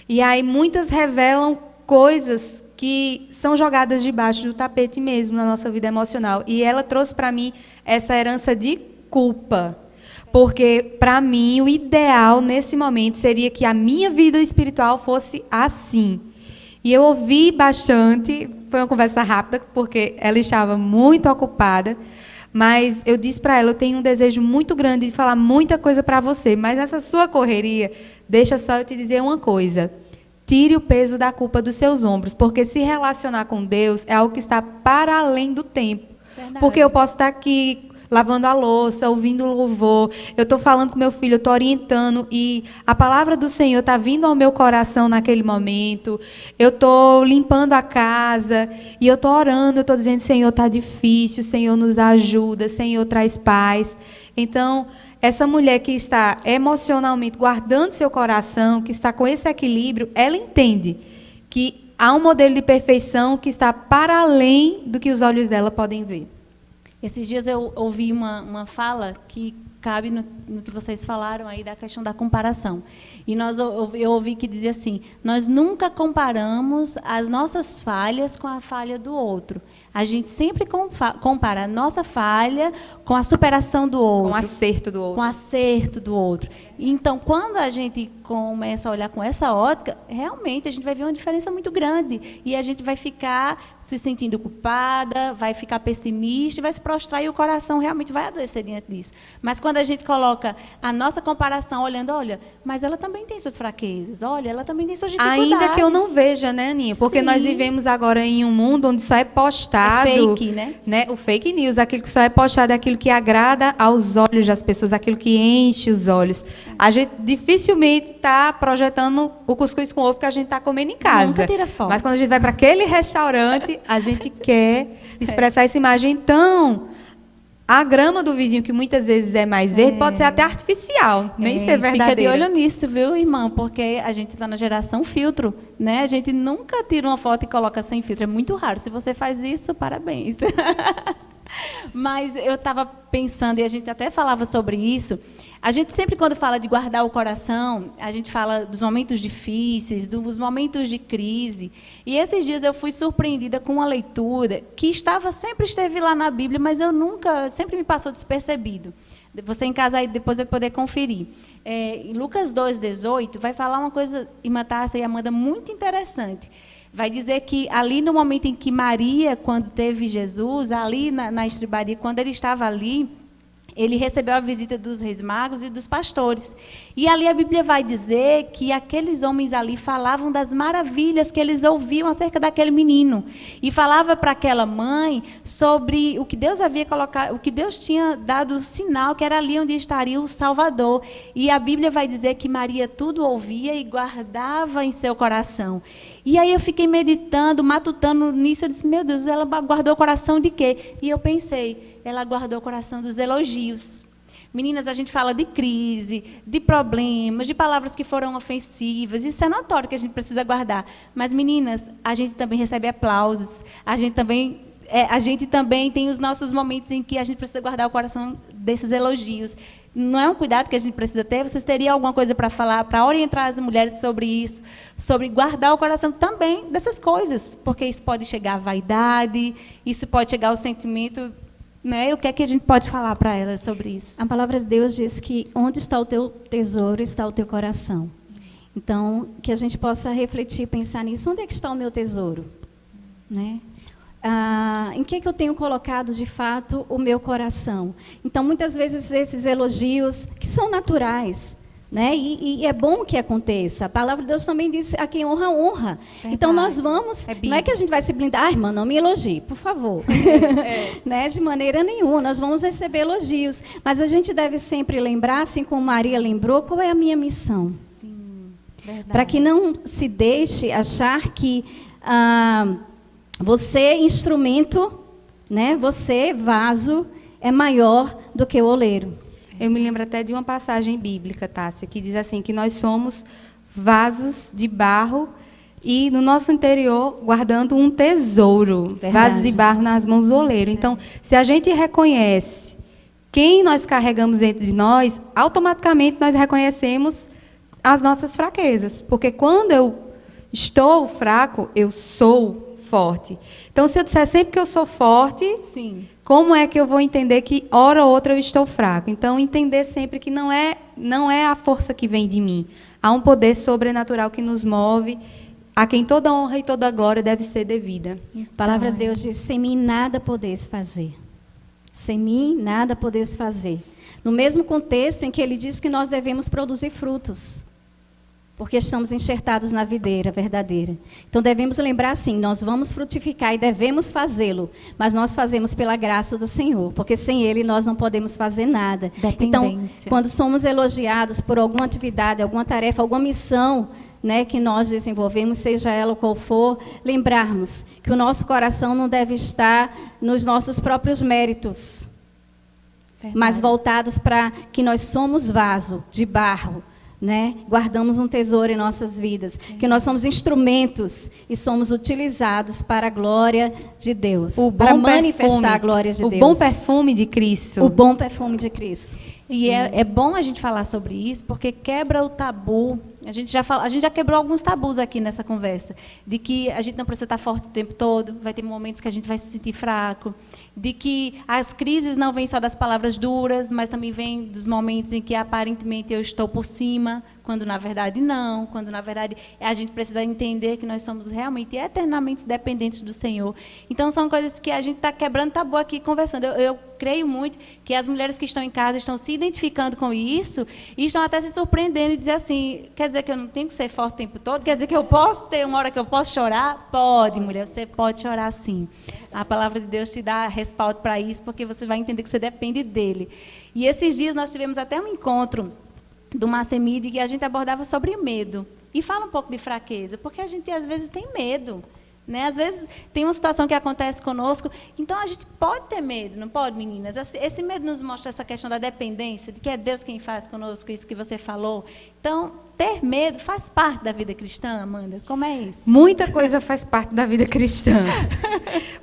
E aí muitas revelam coisas que são jogadas debaixo do tapete mesmo na nossa vida emocional. E ela trouxe para mim essa herança de culpa. Porque, para mim, o ideal nesse momento seria que a minha vida espiritual fosse assim. E eu ouvi bastante, foi uma conversa rápida, porque ela estava muito ocupada, mas eu disse para ela: eu tenho um desejo muito grande de falar muita coisa para você, mas essa sua correria, deixa só eu te dizer uma coisa: tire o peso da culpa dos seus ombros, porque se relacionar com Deus é algo que está para além do tempo. Verdade. Porque eu posso estar aqui lavando a louça, ouvindo louvor, eu estou falando com meu filho, eu estou orientando, e a palavra do Senhor está vindo ao meu coração naquele momento, eu estou limpando a casa, e eu estou orando, eu estou dizendo: Senhor, está difícil, Senhor, nos ajuda, Senhor, traz paz. Então, essa mulher que está emocionalmente guardando seu coração, que está com esse equilíbrio, ela entende que há um modelo de perfeição que está para além do que os olhos dela podem ver. Esses dias eu ouvi uma fala que cabe no que vocês falaram aí da questão da comparação. E eu ouvi que dizia assim: nós nunca comparamos as nossas falhas com a falha do outro. A gente sempre compara a nossa falha com a superação do outro. Com o acerto do outro. Com o acerto do outro. Então, quando a gente começa a olhar com essa ótica, realmente a gente vai ver uma diferença muito grande. E a gente vai ficar se sentindo culpada, vai ficar pessimista, vai se prostrar e o coração realmente vai adoecer diante disso. Mas quando a gente coloca a nossa comparação olhando: olha, mas ela também tem suas fraquezas, olha, ela também tem suas dificuldades. Ainda que eu não veja, né, Aninha? Porque sim, nós vivemos agora em um mundo onde só é postado... É fake, né? O fake news, aquilo que só é postado é aquilo que agrada aos olhos das pessoas, aquilo que enche os olhos. A gente dificilmente está projetando o cuscuz com ovo que a gente está comendo em casa. Nunca tira foto. Mas quando a gente vai para aquele restaurante, a gente quer expressar essa imagem. Então, a grama do vizinho, que muitas vezes é mais verde, pode ser até artificial, nem ser verdadeira. Fica de olho nisso, viu, irmã? Porque a gente está na geração filtro, né? A gente nunca tira uma foto e coloca sem filtro. É muito raro. Se você faz isso, parabéns. Mas eu estava pensando, e a gente até falava sobre isso, a gente sempre, quando fala de guardar o coração, a gente fala dos momentos difíceis, dos momentos de crise. E esses dias eu fui surpreendida com uma leitura que sempre esteve lá na Bíblia, mas sempre me passou despercebido. Você em casa aí depois vai poder conferir. Em Lucas 2,18 vai falar uma coisa, irmã Tássia e Amanda, muito interessante. Vai dizer que ali no momento em que Maria, quando teve Jesus, ali na estribaria, quando ele estava ali, ele recebeu a visita dos reis magos e dos pastores. E ali a Bíblia vai dizer que aqueles homens ali falavam das maravilhas que eles ouviam acerca daquele menino. E falava para aquela mãe sobre o que Deus havia colocado, o que Deus tinha dado o sinal, que era ali onde estaria o Salvador. E a Bíblia vai dizer que Maria tudo ouvia e guardava em seu coração. E aí eu fiquei meditando, matutando nisso. Eu disse: meu Deus, ela guardou o coração de quê? E eu pensei: ela guardou o coração dos elogios. Meninas, a gente fala de crise, de problemas, de palavras que foram ofensivas. Isso é notório que a gente precisa guardar. Mas, meninas, a gente também recebe aplausos. A gente também tem os nossos momentos em que a gente precisa guardar o coração desses elogios. Não é um cuidado que a gente precisa ter? Vocês teriam alguma coisa para falar, para orientar as mulheres sobre isso, sobre guardar o coração também dessas coisas? Porque isso pode chegar à vaidade, isso pode chegar ao sentimento, né? O que é que a gente pode falar para elas sobre isso? A palavra de Deus diz que onde está o teu tesouro, está o teu coração. Então, que a gente possa refletir, pensar nisso. Onde é que está o meu tesouro? Né? Em que eu tenho colocado, de fato, o meu coração? Então, muitas vezes, esses elogios, que são naturais, né? E é bom que aconteça. A palavra de Deus também diz, a quem honra, honra. Verdade. Então, nós vamos... não é que a gente vai se blindar, irmã, não me elogie, por favor. Né? De maneira nenhuma, nós vamos receber elogios. Mas a gente deve sempre lembrar, assim como Maria lembrou, qual é a minha missão. Sim, verdade. Para que não se deixe achar que... você, instrumento, né? Você, vaso, é maior do que o oleiro. Eu me lembro até de uma passagem bíblica, Tássia, que diz assim, que nós somos vasos de barro e no nosso interior guardando um tesouro. Verdade. Vasos de barro nas mãos do oleiro. Então, se a gente reconhece quem nós carregamos dentro de nós, automaticamente nós reconhecemos as nossas fraquezas. Porque quando eu estou fraco, eu sou forte. Então, se eu disser sempre que eu sou forte, Sim. como é que eu vou entender que hora ou outra eu estou fraco? Então, entender sempre que não é a força que vem de mim. Há um poder sobrenatural que nos move, a quem toda honra e toda glória deve ser devida. A palavra de Deus diz, sem mim nada podeis fazer. Sem mim nada podeis fazer. No mesmo contexto em que ele diz que nós devemos produzir frutos. Porque estamos enxertados na videira verdadeira. Então, devemos lembrar assim, nós vamos frutificar e devemos fazê-lo, mas nós fazemos pela graça do Senhor, porque sem Ele nós não podemos fazer nada. Então, quando somos elogiados por alguma atividade, alguma tarefa, alguma missão, né, que nós desenvolvemos, seja ela qual for, lembrarmos que o nosso coração não deve estar nos nossos próprios méritos, mas voltados para que nós somos vaso de barro, né? Guardamos um tesouro em nossas vidas, que nós somos instrumentos e somos utilizados para a glória de Deus, para manifestar a glória de Deus. O bom perfume de Cristo. O bom perfume de Cristo. E é bom a gente falar sobre isso, porque quebra o tabu. A gente já quebrou alguns tabus aqui nessa conversa, de que a gente não precisa estar forte o tempo todo, vai ter momentos que a gente vai se sentir fraco, de que as crises não vêm só das palavras duras, mas também vêm dos momentos em que aparentemente eu estou por cima, quando na verdade não, quando na verdade a gente precisa entender que nós somos realmente eternamente dependentes do Senhor. Então são coisas que a gente está quebrando tabu aqui conversando. Eu creio muito que as mulheres que estão em casa estão se identificando com isso e estão até se surpreendendo e dizer assim, quer dizer que eu não tenho que ser forte o tempo todo? Quer dizer que eu posso ter uma hora que eu posso chorar? Pode, mulher, você pode chorar sim. A palavra de Deus te dá respaldo para isso, porque você vai entender que você depende dele. E esses dias nós tivemos até um encontro do Macemide que a gente abordava sobre medo. E fala um pouco de fraqueza, porque a gente às vezes tem medo. Né? Às vezes tem uma situação que acontece conosco, então a gente pode ter medo, não pode, meninas? Esse medo nos mostra essa questão da dependência, de que é Deus quem faz conosco, isso que você falou. Então, ter medo faz parte da vida cristã, Amanda? Como é isso? Muita coisa faz parte da vida cristã.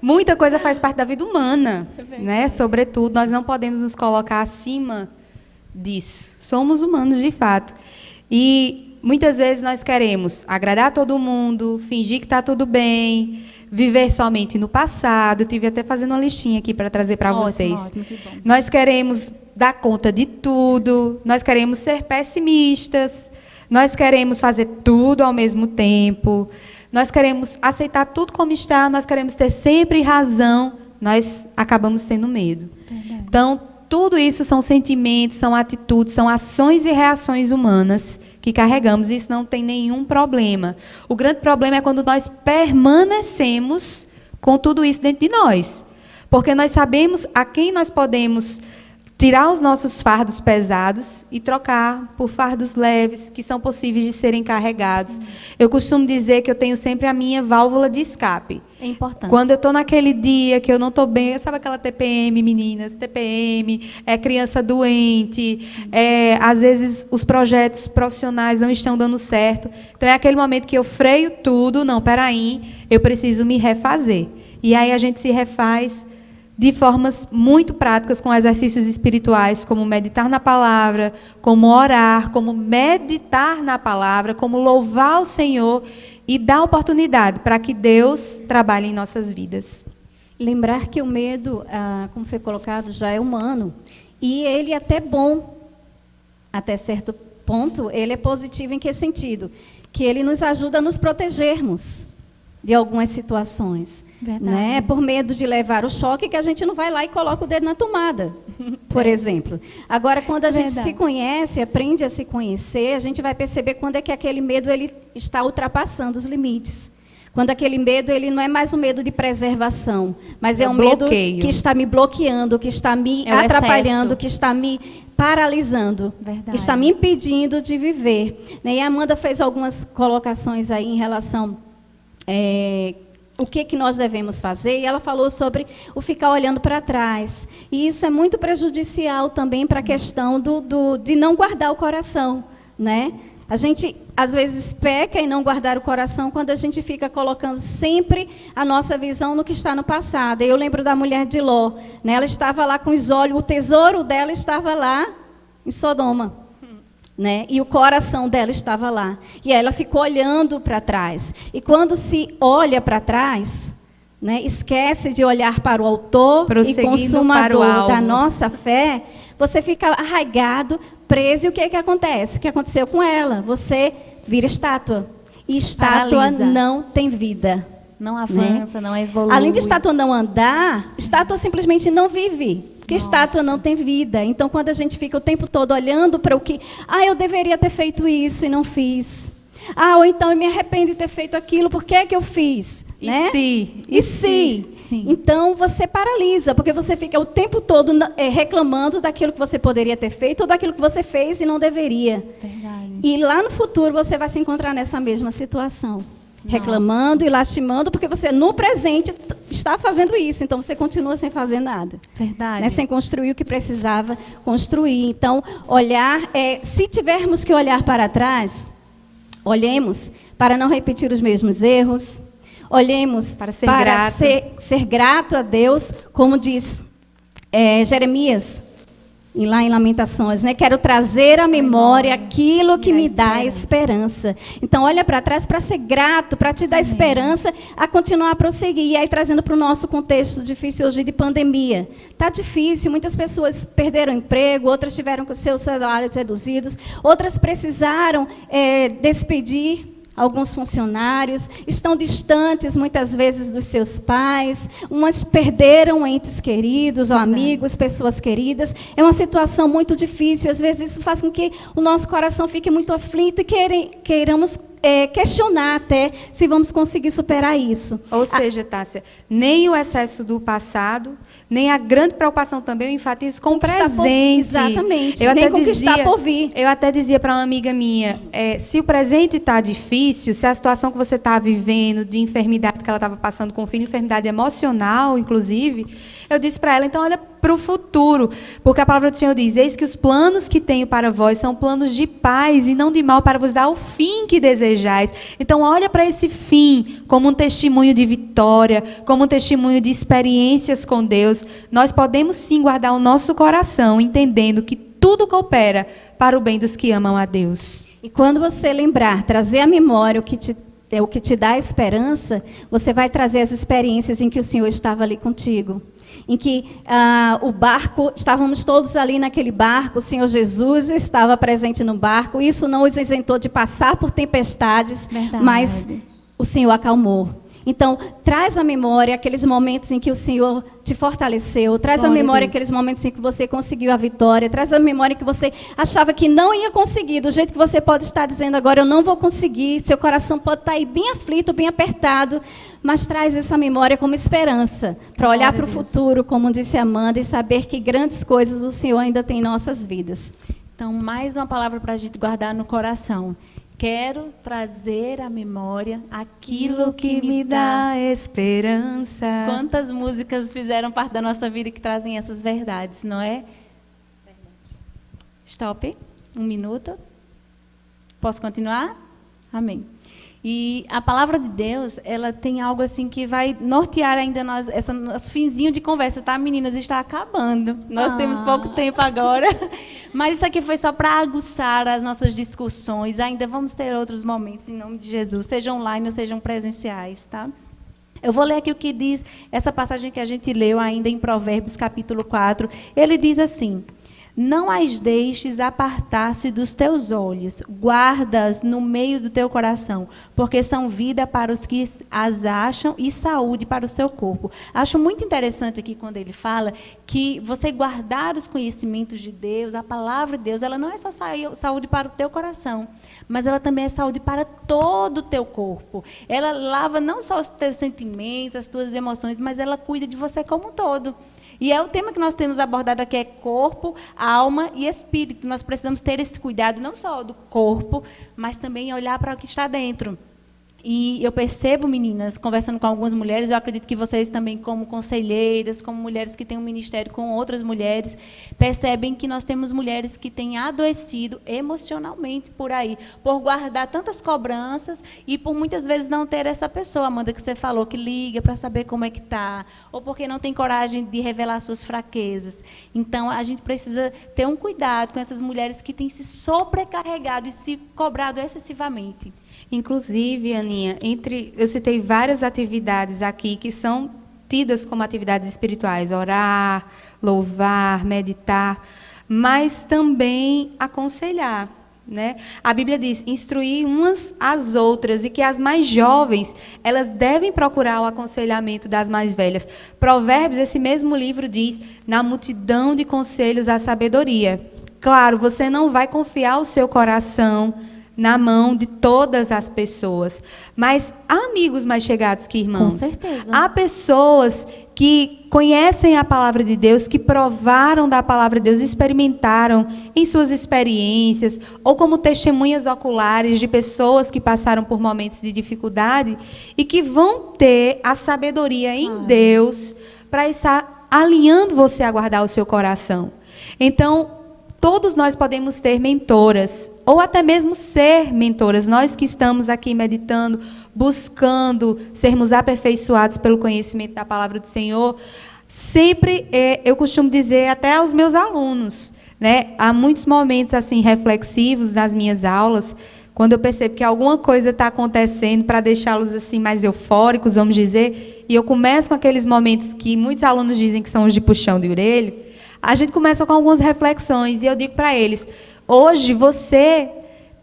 Muita coisa faz parte da vida humana. Né? Sobretudo, nós não podemos nos colocar acima disso. Somos humanos, de fato. E muitas vezes nós queremos agradar todo mundo, fingir que está tudo bem, viver somente no passado. Eu tive até fazendo uma listinha aqui para trazer para vocês. Ótimo, que bom. Nós queremos dar conta de tudo, nós queremos ser pessimistas, nós queremos fazer tudo ao mesmo tempo, nós queremos aceitar tudo como está, nós queremos ter sempre razão, nós acabamos tendo medo. Verdade. Então, tudo isso são sentimentos, são atitudes, são ações e reações humanas que carregamos, e isso não tem nenhum problema. O grande problema é quando nós permanecemos com tudo isso dentro de nós. Porque nós sabemos a quem nós podemos tirar os nossos fardos pesados e trocar por fardos leves, que são possíveis de serem carregados. Eu costumo dizer que eu tenho sempre a minha válvula de escape. É importante. Quando eu estou naquele dia que eu não estou bem, sabe aquela TPM, meninas? TPM, criança doente, às vezes os projetos profissionais não estão dando certo. Então é aquele momento que eu freio tudo, não, peraí, eu preciso me refazer. E aí a gente se refaz de formas muito práticas, com exercícios espirituais, como meditar na palavra, como orar, como meditar na palavra, como louvar o Senhor e dar oportunidade para que Deus trabalhe em nossas vidas. Lembrar que o medo, como foi colocado, já é humano. E ele é até bom, até certo ponto, ele é positivo em que sentido? Que ele nos ajuda a nos protegermos de algumas situações. Né? Por medo de levar o choque, que a gente não vai lá e coloca o dedo na tomada, por exemplo. Agora, quando a gente se conhece, aprende a se conhecer, a gente vai perceber quando é que aquele medo ele está ultrapassando os limites. Quando aquele medo ele não é mais um medo de preservação, mas é um medo que está me bloqueando, que está me atrapalhando, que está me paralisando, que está me impedindo de viver. E a Amanda fez algumas colocações aí em relação o que nós devemos fazer, e ela falou sobre o ficar olhando para trás. E isso é muito prejudicial também para a questão de não guardar o coração, né? A gente, às vezes, peca em não guardar o coração quando a gente fica colocando sempre a nossa visão no que está no passado. Eu lembro da mulher de Ló, né? Ela estava lá com os olhos, o tesouro dela estava lá em Sodoma. Né? E o coração dela estava lá. E ela ficou olhando para trás. E quando se olha para trás, né, esquece de olhar para o autor e consumador da nossa fé, você fica arraigado, preso. E o que acontece? O que aconteceu com ela? Você vira estátua. E estátua paralisa. Não tem vida. Não avança, né? Não evolui. Além de estátua não andar, estátua simplesmente não vive. Porque estátua não tem vida. Então, quando a gente fica o tempo todo olhando para o que... eu deveria ter feito isso e não fiz. Ou então eu me arrependo de ter feito aquilo, por que é que eu fiz? Né? E se? Sim. Então, você paralisa, porque você fica o tempo todo reclamando daquilo que você poderia ter feito ou daquilo que você fez e não deveria. Verdade. E lá no futuro você vai se encontrar nessa mesma situação. Reclamando e lastimando, porque você no presente está fazendo isso, então você continua sem fazer nada. Verdade. Né? Sem construir o que precisava construir. Então, olhar, se tivermos que olhar para trás, olhemos para não repetir os mesmos erros, olhemos para ser grato a Deus, como diz Jeremias, lá em Lamentações, né? Quero trazer à memória aquilo que me dá esperança. Então, olha para trás para ser grato, para te dar esperança a continuar a prosseguir. E aí, trazendo para o nosso contexto difícil hoje de pandemia. Está difícil, muitas pessoas perderam emprego, outras tiveram com seus salários reduzidos, outras precisaram despedir alguns funcionários, estão distantes muitas vezes dos seus pais, umas perderam entes queridos ou amigos, pessoas queridas. É uma situação muito difícil, às vezes isso faz com que o nosso coração fique muito aflito e queiramos questionar até se vamos conseguir superar isso. Ou seja, Tássia, nem o excesso do passado, nem a grande preocupação também, eu enfatizo com o presente. Exatamente, nem conquistar por vir. Eu até dizia para uma amiga minha, se o presente está difícil, se a situação que você está vivendo, de enfermidade que ela estava passando com o filho, enfermidade emocional, inclusive, eu disse para ela, então olha para o futuro, porque a palavra do Senhor diz, eis que os planos que tenho para vós são planos de paz e não de mal, para vos dar o fim que desejais. Então olha para esse fim como um testemunho de vitória, como um testemunho de experiências com Deus. Nós podemos sim guardar o nosso coração, entendendo que tudo coopera para o bem dos que amam a Deus. E quando você lembrar, trazer à memória o que te dá esperança, você vai trazer as experiências em que o Senhor estava ali contigo. Em que o barco, estávamos todos ali naquele barco, o Senhor Jesus estava presente no barco, isso não os isentou de passar por tempestades, mas o Senhor acalmou. Então, traz à memória aqueles momentos em que o Senhor te fortaleceu, traz à Glória a memória Deus. aqueles momentos em que você conseguiu a vitória, traz à memória que você achava que não ia conseguir, do jeito que você pode estar dizendo agora, eu não vou conseguir, seu coração pode estar aí bem aflito, bem apertado, mas traz essa memória como esperança, para olhar para o futuro, como disse Amanda, e saber que grandes coisas o Senhor ainda tem em nossas vidas. Então, mais uma palavra para a gente guardar no coração. Quero trazer à memória aquilo que me dá. esperança. Quantas músicas fizeram parte da nossa vida que trazem essas verdades, não é? Stop. 1 minuto. Posso continuar? Amém. E a palavra de Deus, ela tem algo assim que vai nortear ainda nosso finzinho de conversa, tá, meninas? Está acabando. Nós temos pouco tempo agora. Mas isso aqui foi só para aguçar as nossas discussões. Ainda vamos ter outros momentos, em nome de Jesus, sejam online ou sejam presenciais, tá? Eu vou ler aqui o que diz essa passagem que a gente leu ainda em Provérbios, capítulo 4. Ele diz assim: não as deixes apartar-se dos teus olhos, guarda-as no meio do teu coração, porque são vida para os que as acham e saúde para o seu corpo. Acho muito interessante aqui quando ele fala que você guardar os conhecimentos de Deus, a palavra de Deus, ela não é só saúde para o teu coração, mas ela também é saúde para todo o teu corpo. Ela lava não só os teus sentimentos, as tuas emoções, mas ela cuida de você como um todo. E é o tema que nós temos abordado aqui, é corpo, alma e espírito. Nós precisamos ter esse cuidado, não só do corpo, mas também olhar para o que está dentro. E eu percebo, meninas, conversando com algumas mulheres, eu acredito que vocês também, como conselheiras, como mulheres que têm um ministério com outras mulheres, percebem que nós temos mulheres que têm adoecido emocionalmente por aí, por guardar tantas cobranças e por muitas vezes não ter essa pessoa, Amanda, que você falou, que liga para saber como é que está, ou porque não tem coragem de revelar suas fraquezas. Então, a gente precisa ter um cuidado com essas mulheres que têm se sobrecarregado e se cobrado excessivamente. Inclusive, Aninha, eu citei várias atividades aqui que são tidas como atividades espirituais, orar, louvar, meditar, mas também aconselhar, né? A Bíblia diz, instruir umas às outras, e que as mais jovens, elas devem procurar o aconselhamento das mais velhas. Provérbios, esse mesmo livro diz, na multidão de conselhos a sabedoria. Claro, você não vai confiar o seu coração na mão de todas as pessoas, mas há amigos mais chegados que irmãos. Com certeza. Há pessoas que conhecem a palavra de Deus, que provaram da palavra de Deus, experimentaram em suas experiências, ou como testemunhas oculares de pessoas que passaram por momentos de dificuldade e que vão ter a sabedoria em Deus para estar alinhando você a guardar o seu coração. Então, todos nós podemos ter mentoras, ou até mesmo ser mentoras. Nós que estamos aqui meditando, buscando sermos aperfeiçoados pelo conhecimento da palavra do Senhor, sempre eu costumo dizer até aos meus alunos, né? Há muitos momentos assim reflexivos nas minhas aulas, quando eu percebo que alguma coisa está acontecendo para deixá-los assim mais eufóricos, vamos dizer, e eu começo com aqueles momentos que muitos alunos dizem que são os de puxão de orelha. A gente começa com algumas reflexões e eu digo para eles, hoje você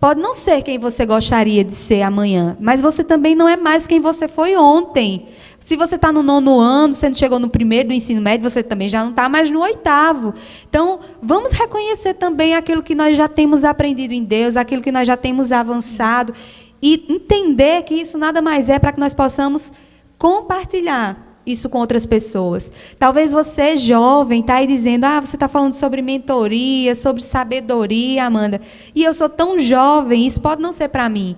pode não ser quem você gostaria de ser amanhã, mas você também não é mais quem você foi ontem. Se você está no 9º ano, você não chegou no 1º do ensino médio, você também já não está mais no 8º. Então, vamos reconhecer também aquilo que nós já temos aprendido em Deus, aquilo que nós já temos avançado, e entender que isso nada mais é para que nós possamos compartilhar isso com outras pessoas. Talvez você, jovem, está aí dizendo, você está falando sobre mentoria, sobre sabedoria, Amanda, e eu sou tão jovem, isso pode não ser para mim.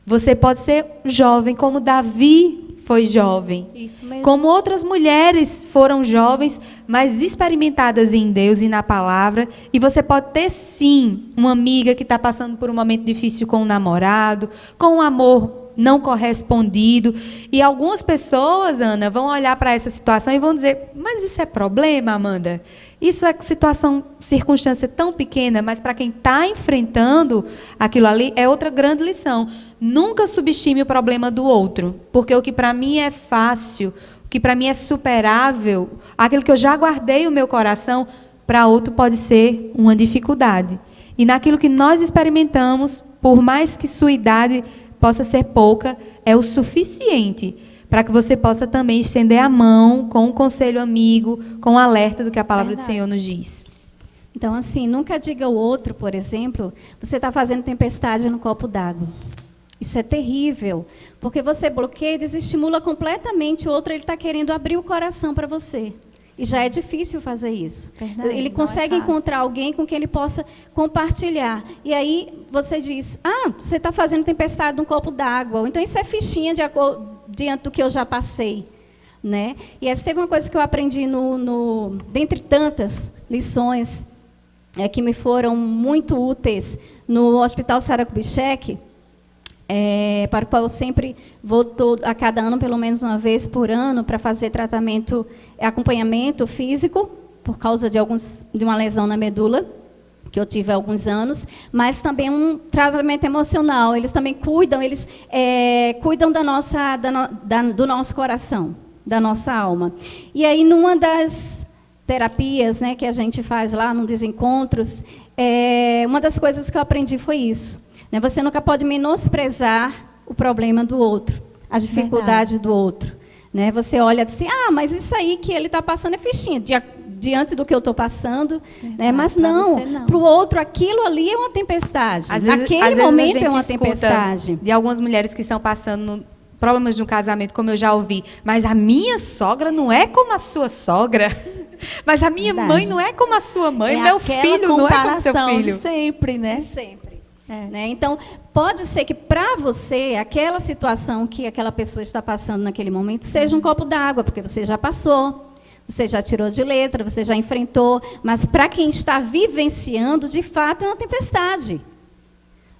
Você pode ser jovem como Davi foi jovem. Isso mesmo. Como outras mulheres foram jovens, mas experimentadas em Deus e na palavra. E você pode ter, sim, uma amiga que está passando por um momento difícil com um namorado, com um amor não correspondido. E algumas pessoas, Ana, vão olhar para essa situação e vão dizer, mas isso é problema, Amanda? Isso é situação, circunstância tão pequena, mas para quem está enfrentando aquilo ali, é outra grande lição. Nunca subestime o problema do outro, porque o que para mim é fácil, o que para mim é superável, aquilo que eu já guardei o meu coração, para outro pode ser uma dificuldade. E naquilo que nós experimentamos, por mais que sua idade possa ser pouca, é o suficiente para que você possa também estender a mão com um conselho amigo, com um alerta do que a palavra do Senhor nos diz. Então, assim, nunca diga ao outro, por exemplo, você está fazendo tempestade no copo d'água. Isso é terrível, porque você bloqueia e desestimula completamente o outro, ele está querendo abrir o coração para você. E já é difícil fazer isso. Verdade, ele consegue encontrar alguém com quem ele possa compartilhar. E aí você diz, você está fazendo tempestade num copo d'água. Ou então isso é fichinha diante do que eu já passei. Né? E essa teve uma coisa que eu aprendi, dentre tantas lições que me foram muito úteis no Hospital Sara Kubitschek, para o qual eu sempre vou a cada ano, pelo menos uma vez por ano, para fazer acompanhamento físico, por causa de uma lesão na medula, que eu tive há alguns anos, mas também um tratamento emocional. Eles também cuidam, cuidam do nosso coração, da nossa alma. E aí, numa das terapias, né, que a gente faz lá, num dos encontros, uma das coisas que eu aprendi foi isso. Né? Você nunca pode menosprezar o problema do outro, a dificuldade do outro. Né? Você olha assim, mas isso aí que ele está passando é fichinha, diante do que eu estou passando. Né? Mas não, para o outro, aquilo ali é uma tempestade. Aquele momento é uma tempestade. De algumas mulheres que estão passando problemas de um casamento, como eu já ouvi, mas a minha sogra não é como a sua sogra. Mas a minha mãe não é como a sua mãe, meu filho não é como seu filho. De sempre, né? Sempre. Né? Então, pode ser que para você, aquela situação que aquela pessoa está passando naquele momento, seja um copo d'água, porque você já passou, você já tirou de letra, você já enfrentou, mas para quem está vivenciando, de fato, é uma tempestade.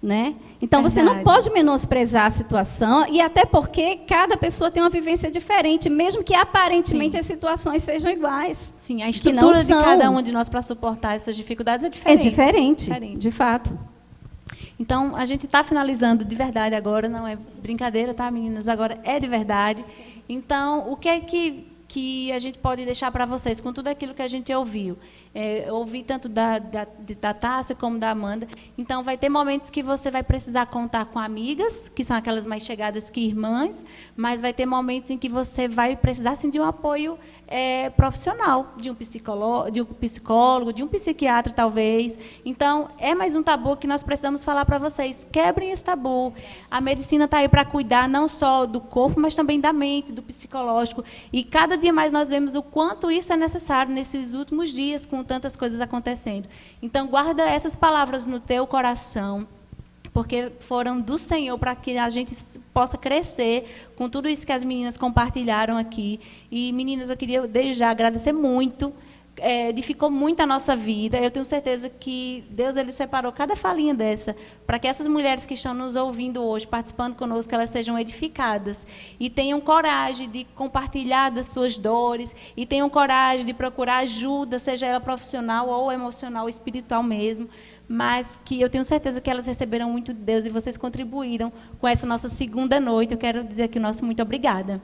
Né? Então, você não pode menosprezar a situação, e até porque cada pessoa tem uma vivência diferente, mesmo que aparentemente as situações sejam iguais. Sim, a estrutura de cada um de nós para suportar essas dificuldades é diferente. É diferente, de fato. Então, a gente está finalizando de verdade agora, não é brincadeira, tá, meninas? Agora é de verdade. Então, o que é que a gente pode deixar para vocês com tudo aquilo que a gente ouviu? Ouvi tanto da Tássia como da Amanda. Então, vai ter momentos que você vai precisar contar com amigas, que são aquelas mais chegadas que irmãs, mas vai ter momentos em que você vai precisar sim, de um apoio profissional, de um psicólogo, de um psiquiatra, talvez. Então, é mais um tabu que nós precisamos falar para vocês. Quebrem esse tabu. A medicina está aí para cuidar não só do corpo, mas também da mente, do psicológico. E cada dia mais nós vemos o quanto isso é necessário nesses últimos dias, com tantas coisas acontecendo. Então, guarda essas palavras no teu coração, porque foram do Senhor para que a gente possa crescer com tudo isso que as meninas compartilharam aqui. E, meninas, eu queria, desde já, agradecer muito. Edificou muito a nossa vida. Eu tenho certeza que Deus ele separou cada falinha dessa para que essas mulheres que estão nos ouvindo hoje, participando conosco, elas sejam edificadas e tenham coragem de compartilhar das suas dores e tenham coragem de procurar ajuda, seja ela profissional ou emocional, espiritual mesmo, mas que eu tenho certeza que elas receberam muito de Deus e vocês contribuíram com essa nossa segunda noite. Eu quero dizer aqui o nosso muito obrigada.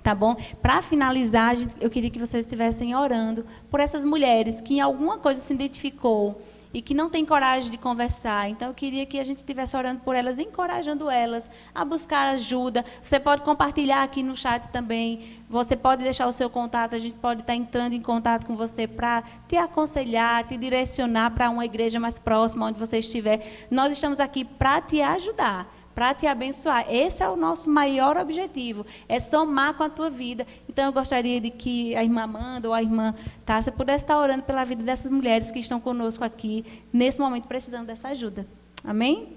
Tá bom? Para finalizar, eu queria que vocês estivessem orando por essas mulheres que em alguma coisa se identificou e que não tem coragem de conversar. Então, eu queria que a gente estivesse orando por elas, encorajando elas a buscar ajuda. Você pode compartilhar aqui no chat também. Você pode deixar o seu contato. A gente pode estar entrando em contato com você para te aconselhar, te direcionar para uma igreja mais próxima, onde você estiver. Nós estamos aqui para te ajudar, para te abençoar. Esse é o nosso maior objetivo, é somar com a tua vida. Então, eu gostaria de que a irmã Amanda ou a irmã Tássia pudesse estar orando pela vida dessas mulheres que estão conosco aqui, nesse momento, precisando dessa ajuda. Amém?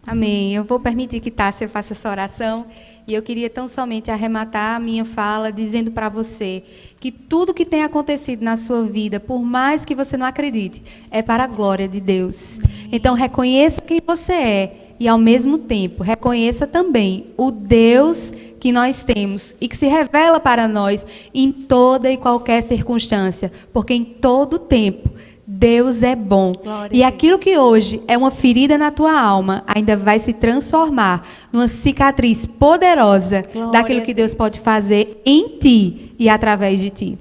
Amém. Eu vou permitir que Tássia faça essa oração. E eu queria tão somente arrematar a minha fala dizendo para você que tudo que tem acontecido na sua vida, por mais que você não acredite, é para a glória de Deus. Então, reconheça quem você é. E, ao mesmo tempo, reconheça também o Deus que nós temos e que se revela para nós em toda e qualquer circunstância, porque em todo tempo Deus é bom. E aquilo que hoje é uma ferida na tua alma ainda vai se transformar numa cicatriz poderosa daquilo que Deus pode fazer em ti e através de ti.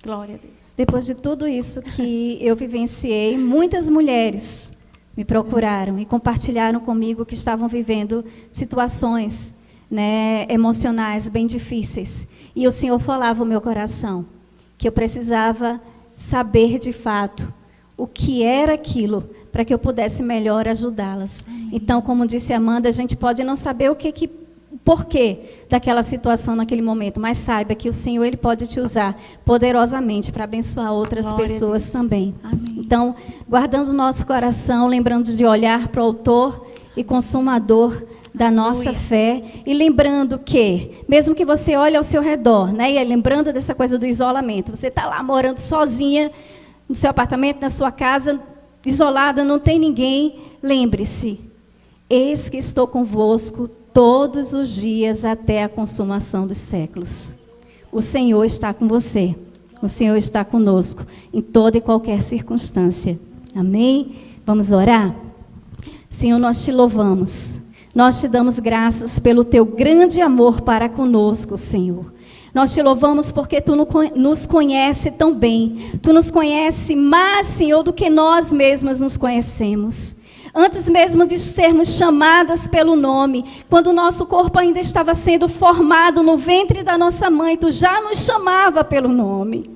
Glória a Deus. Depois de tudo isso que eu vivenciei, muitas mulheres me procuraram e compartilharam comigo que estavam vivendo situações né, emocionais bem difíceis. E o Senhor falava ao meu coração que eu precisava saber de fato o que era aquilo para que eu pudesse melhor ajudá-las. Então, como disse a Amanda, a gente pode não saber o porquê daquela situação naquele momento, mas saiba que o Senhor ele pode te usar poderosamente para abençoar outras pessoas também. Amém. Então, guardando o nosso coração, lembrando de olhar para o autor e consumador da nossa fé, e lembrando que, mesmo que você olhe ao seu redor, né, e lembrando dessa coisa do isolamento, você está lá morando sozinha, no seu apartamento, na sua casa, isolada, não tem ninguém, lembre-se, eis que estou convosco todos os dias até a consumação dos séculos. O Senhor está com você, o Senhor está conosco, em toda e qualquer circunstância. Amém? Vamos orar? Senhor, nós te louvamos. Nós te damos graças pelo teu grande amor para conosco, Senhor. Nós te louvamos porque tu nos conhece tão bem. Tu nos conhece mais, Senhor, do que nós mesmas nos conhecemos. Antes mesmo de sermos chamadas pelo nome, quando o nosso corpo ainda estava sendo formado no ventre da nossa mãe, tu já nos chamava pelo nome.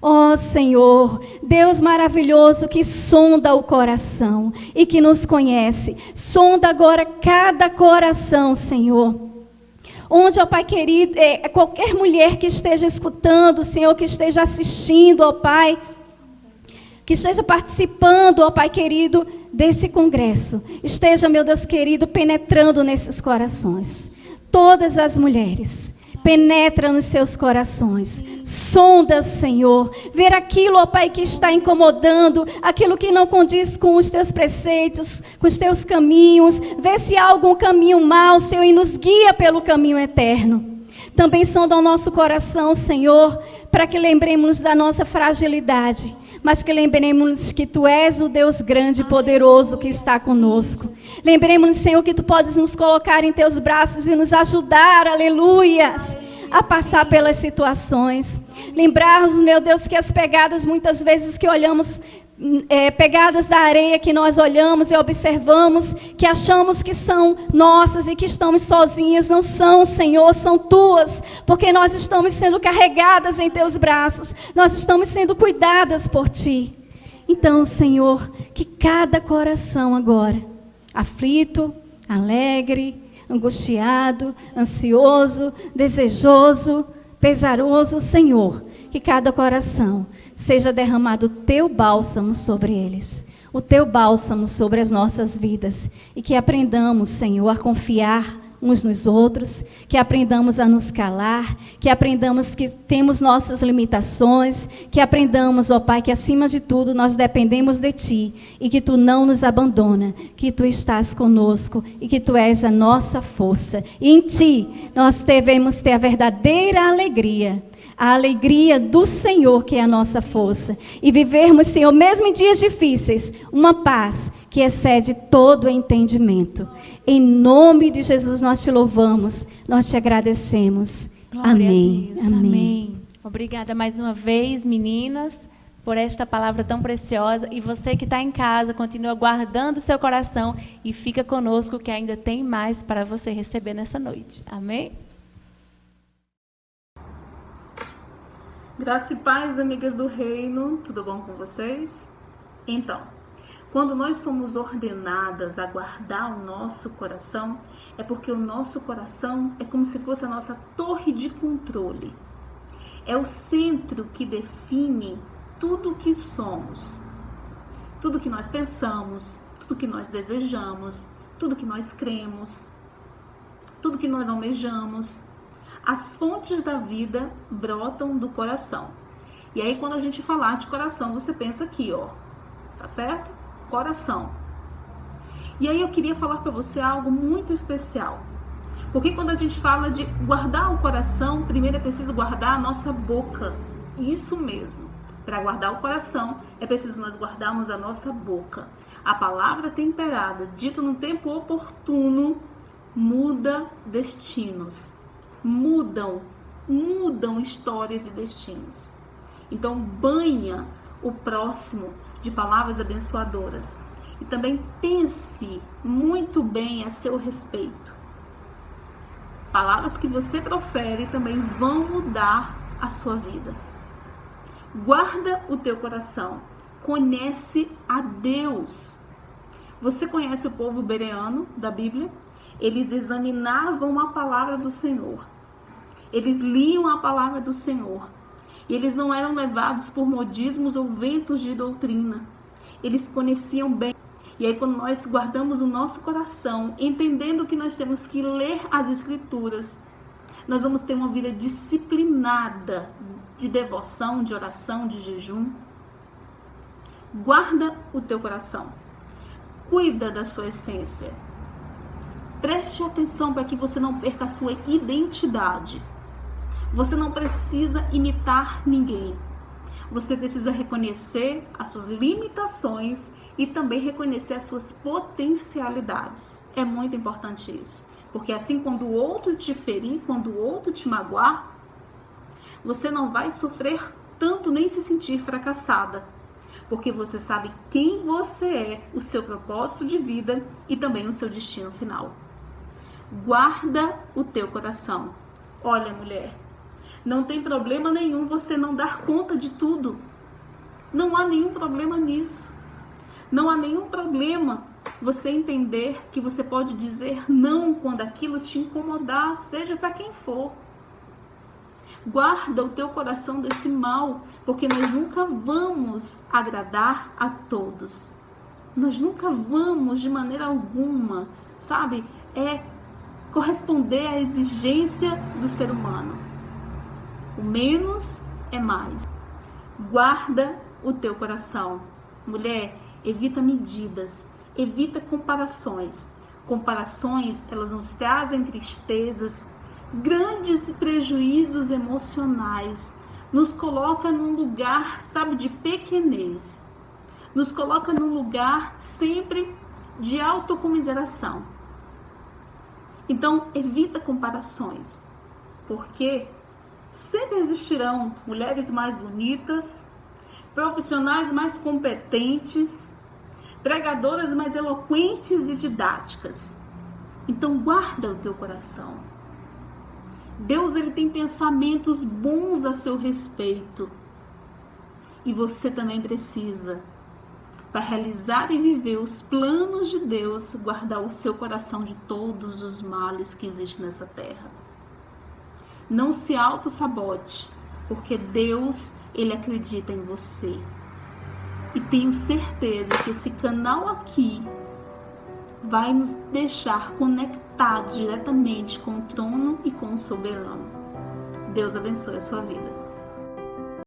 Ó Senhor, Deus maravilhoso que sonda o coração e que nos conhece. Sonda agora cada coração, Senhor. Onde, ó Pai querido, qualquer mulher que esteja escutando, Senhor, que esteja assistindo, ó Pai, que esteja participando, ó Pai querido, desse congresso, esteja, meu Deus querido, penetrando nesses corações. Todas as mulheres. Penetra nos seus corações, sonda, Senhor, ver aquilo, ó Pai, que está incomodando, aquilo que não condiz com os teus preceitos, com os teus caminhos, vê se há algum caminho mau, Senhor, e nos guia pelo caminho eterno. Também sonda o nosso coração, Senhor, para que lembremos da nossa fragilidade, mas que lembremos que Tu és o Deus grande e poderoso que está conosco. Lembremos, Senhor, que Tu podes nos colocar em Teus braços e nos ajudar, aleluias, a passar pelas situações. Lembrarmos, meu Deus, que as pegadas muitas vezes que olhamos, pegadas da areia que nós olhamos e observamos, que achamos que são nossas e que estamos sozinhas, não são, Senhor, são Tuas, porque nós estamos sendo carregadas em Teus braços, nós estamos sendo cuidadas por Ti. Então, Senhor, que cada coração agora, aflito, alegre, angustiado, ansioso, desejoso, pesaroso, Senhor, que cada coração seja derramado o Teu bálsamo sobre eles, o Teu bálsamo sobre as nossas vidas, e que aprendamos, Senhor, a confiar uns nos outros, que aprendamos a nos calar, que aprendamos que temos nossas limitações, que aprendamos, ó Pai, que acima de tudo nós dependemos de Ti e que Tu não nos abandona, que Tu estás conosco e que Tu és a nossa força. E em Ti nós devemos ter a verdadeira alegria, a alegria do Senhor, que é a nossa força. E vivermos, Senhor, mesmo em dias difíceis, uma paz que excede todo o entendimento. Em nome de Jesus nós Te louvamos, nós Te agradecemos. Glória Amém. a Deus. Amém. Obrigada mais uma vez, meninas, por esta palavra tão preciosa. E você que está em casa, continua guardando o seu coração e fica conosco, que ainda tem mais para você receber nessa noite. Amém? Graça e paz, amigas do reino, tudo bom com vocês? Então, quando nós somos ordenadas a guardar o nosso coração, é porque o nosso coração é como se fosse a nossa torre de controle. É o centro que define tudo o que somos, tudo que nós pensamos, tudo que nós desejamos, tudo que nós cremos, tudo que nós almejamos. As fontes da vida brotam do coração. E aí, quando a gente falar de coração, você pensa aqui, ó, tá certo? Coração. E aí eu queria falar para você algo muito especial. Porque quando a gente fala de guardar o coração, primeiro é preciso guardar a nossa boca. Isso mesmo. Para guardar o coração, é preciso nós guardarmos a nossa boca. A palavra temperada, dito no tempo oportuno, muda destinos. Mudam histórias e destinos. Então, banha o próximo de palavras abençoadoras. E também pense muito bem a seu respeito. Palavras que você profere também vão mudar a sua vida. Guarda o teu coração. Conhece a Deus. Você conhece o povo bereano da Bíblia? Eles examinavam a palavra do Senhor. Eles liam a palavra do Senhor. E eles não eram levados por modismos ou ventos de doutrina. Eles conheciam bem. E aí, quando nós guardamos o nosso coração, entendendo que nós temos que ler as Escrituras, nós vamos ter uma vida disciplinada de devoção, de oração, de jejum. Guarda o teu coração. Cuida da sua essência. Preste atenção para que você não perca a sua identidade. Você não precisa imitar ninguém. Você precisa reconhecer as suas limitações e também reconhecer as suas potencialidades. É muito importante isso. Porque assim, quando o outro te ferir, quando o outro te magoar, você não vai sofrer tanto nem se sentir fracassada. Porque você sabe quem você é, o seu propósito de vida e também o seu destino final. Guarda o teu coração. Olha, mulher, não tem problema nenhum você não dar conta de tudo. Não há nenhum problema nisso. Não há nenhum problema você entender que você pode dizer não quando aquilo te incomodar, seja para quem for. Guarda o teu coração desse mal, porque nós nunca vamos agradar a todos. Nós nunca vamos, de maneira alguma, sabe, corresponder à exigência do ser humano. O menos é mais. Guarda o teu coração. Mulher, evita medidas, evita comparações. Comparações, elas nos trazem tristezas, grandes prejuízos emocionais, nos coloca num lugar, sabe, de pequenez, nos coloca num lugar sempre de autocomiseração. Então, evita comparações, porque sempre existirão mulheres mais bonitas, profissionais mais competentes, pregadoras mais eloquentes e didáticas. Então, guarda o teu coração. Deus, ele tem pensamentos bons a seu respeito. E você também precisa, para realizar e viver os planos de Deus, guardar o seu coração de todos os males que existem nessa terra. Não se auto-sabote, porque Deus, ele acredita em você. E tenho certeza que esse canal aqui vai nos deixar conectados diretamente com o trono e com o soberano. Deus abençoe a sua vida.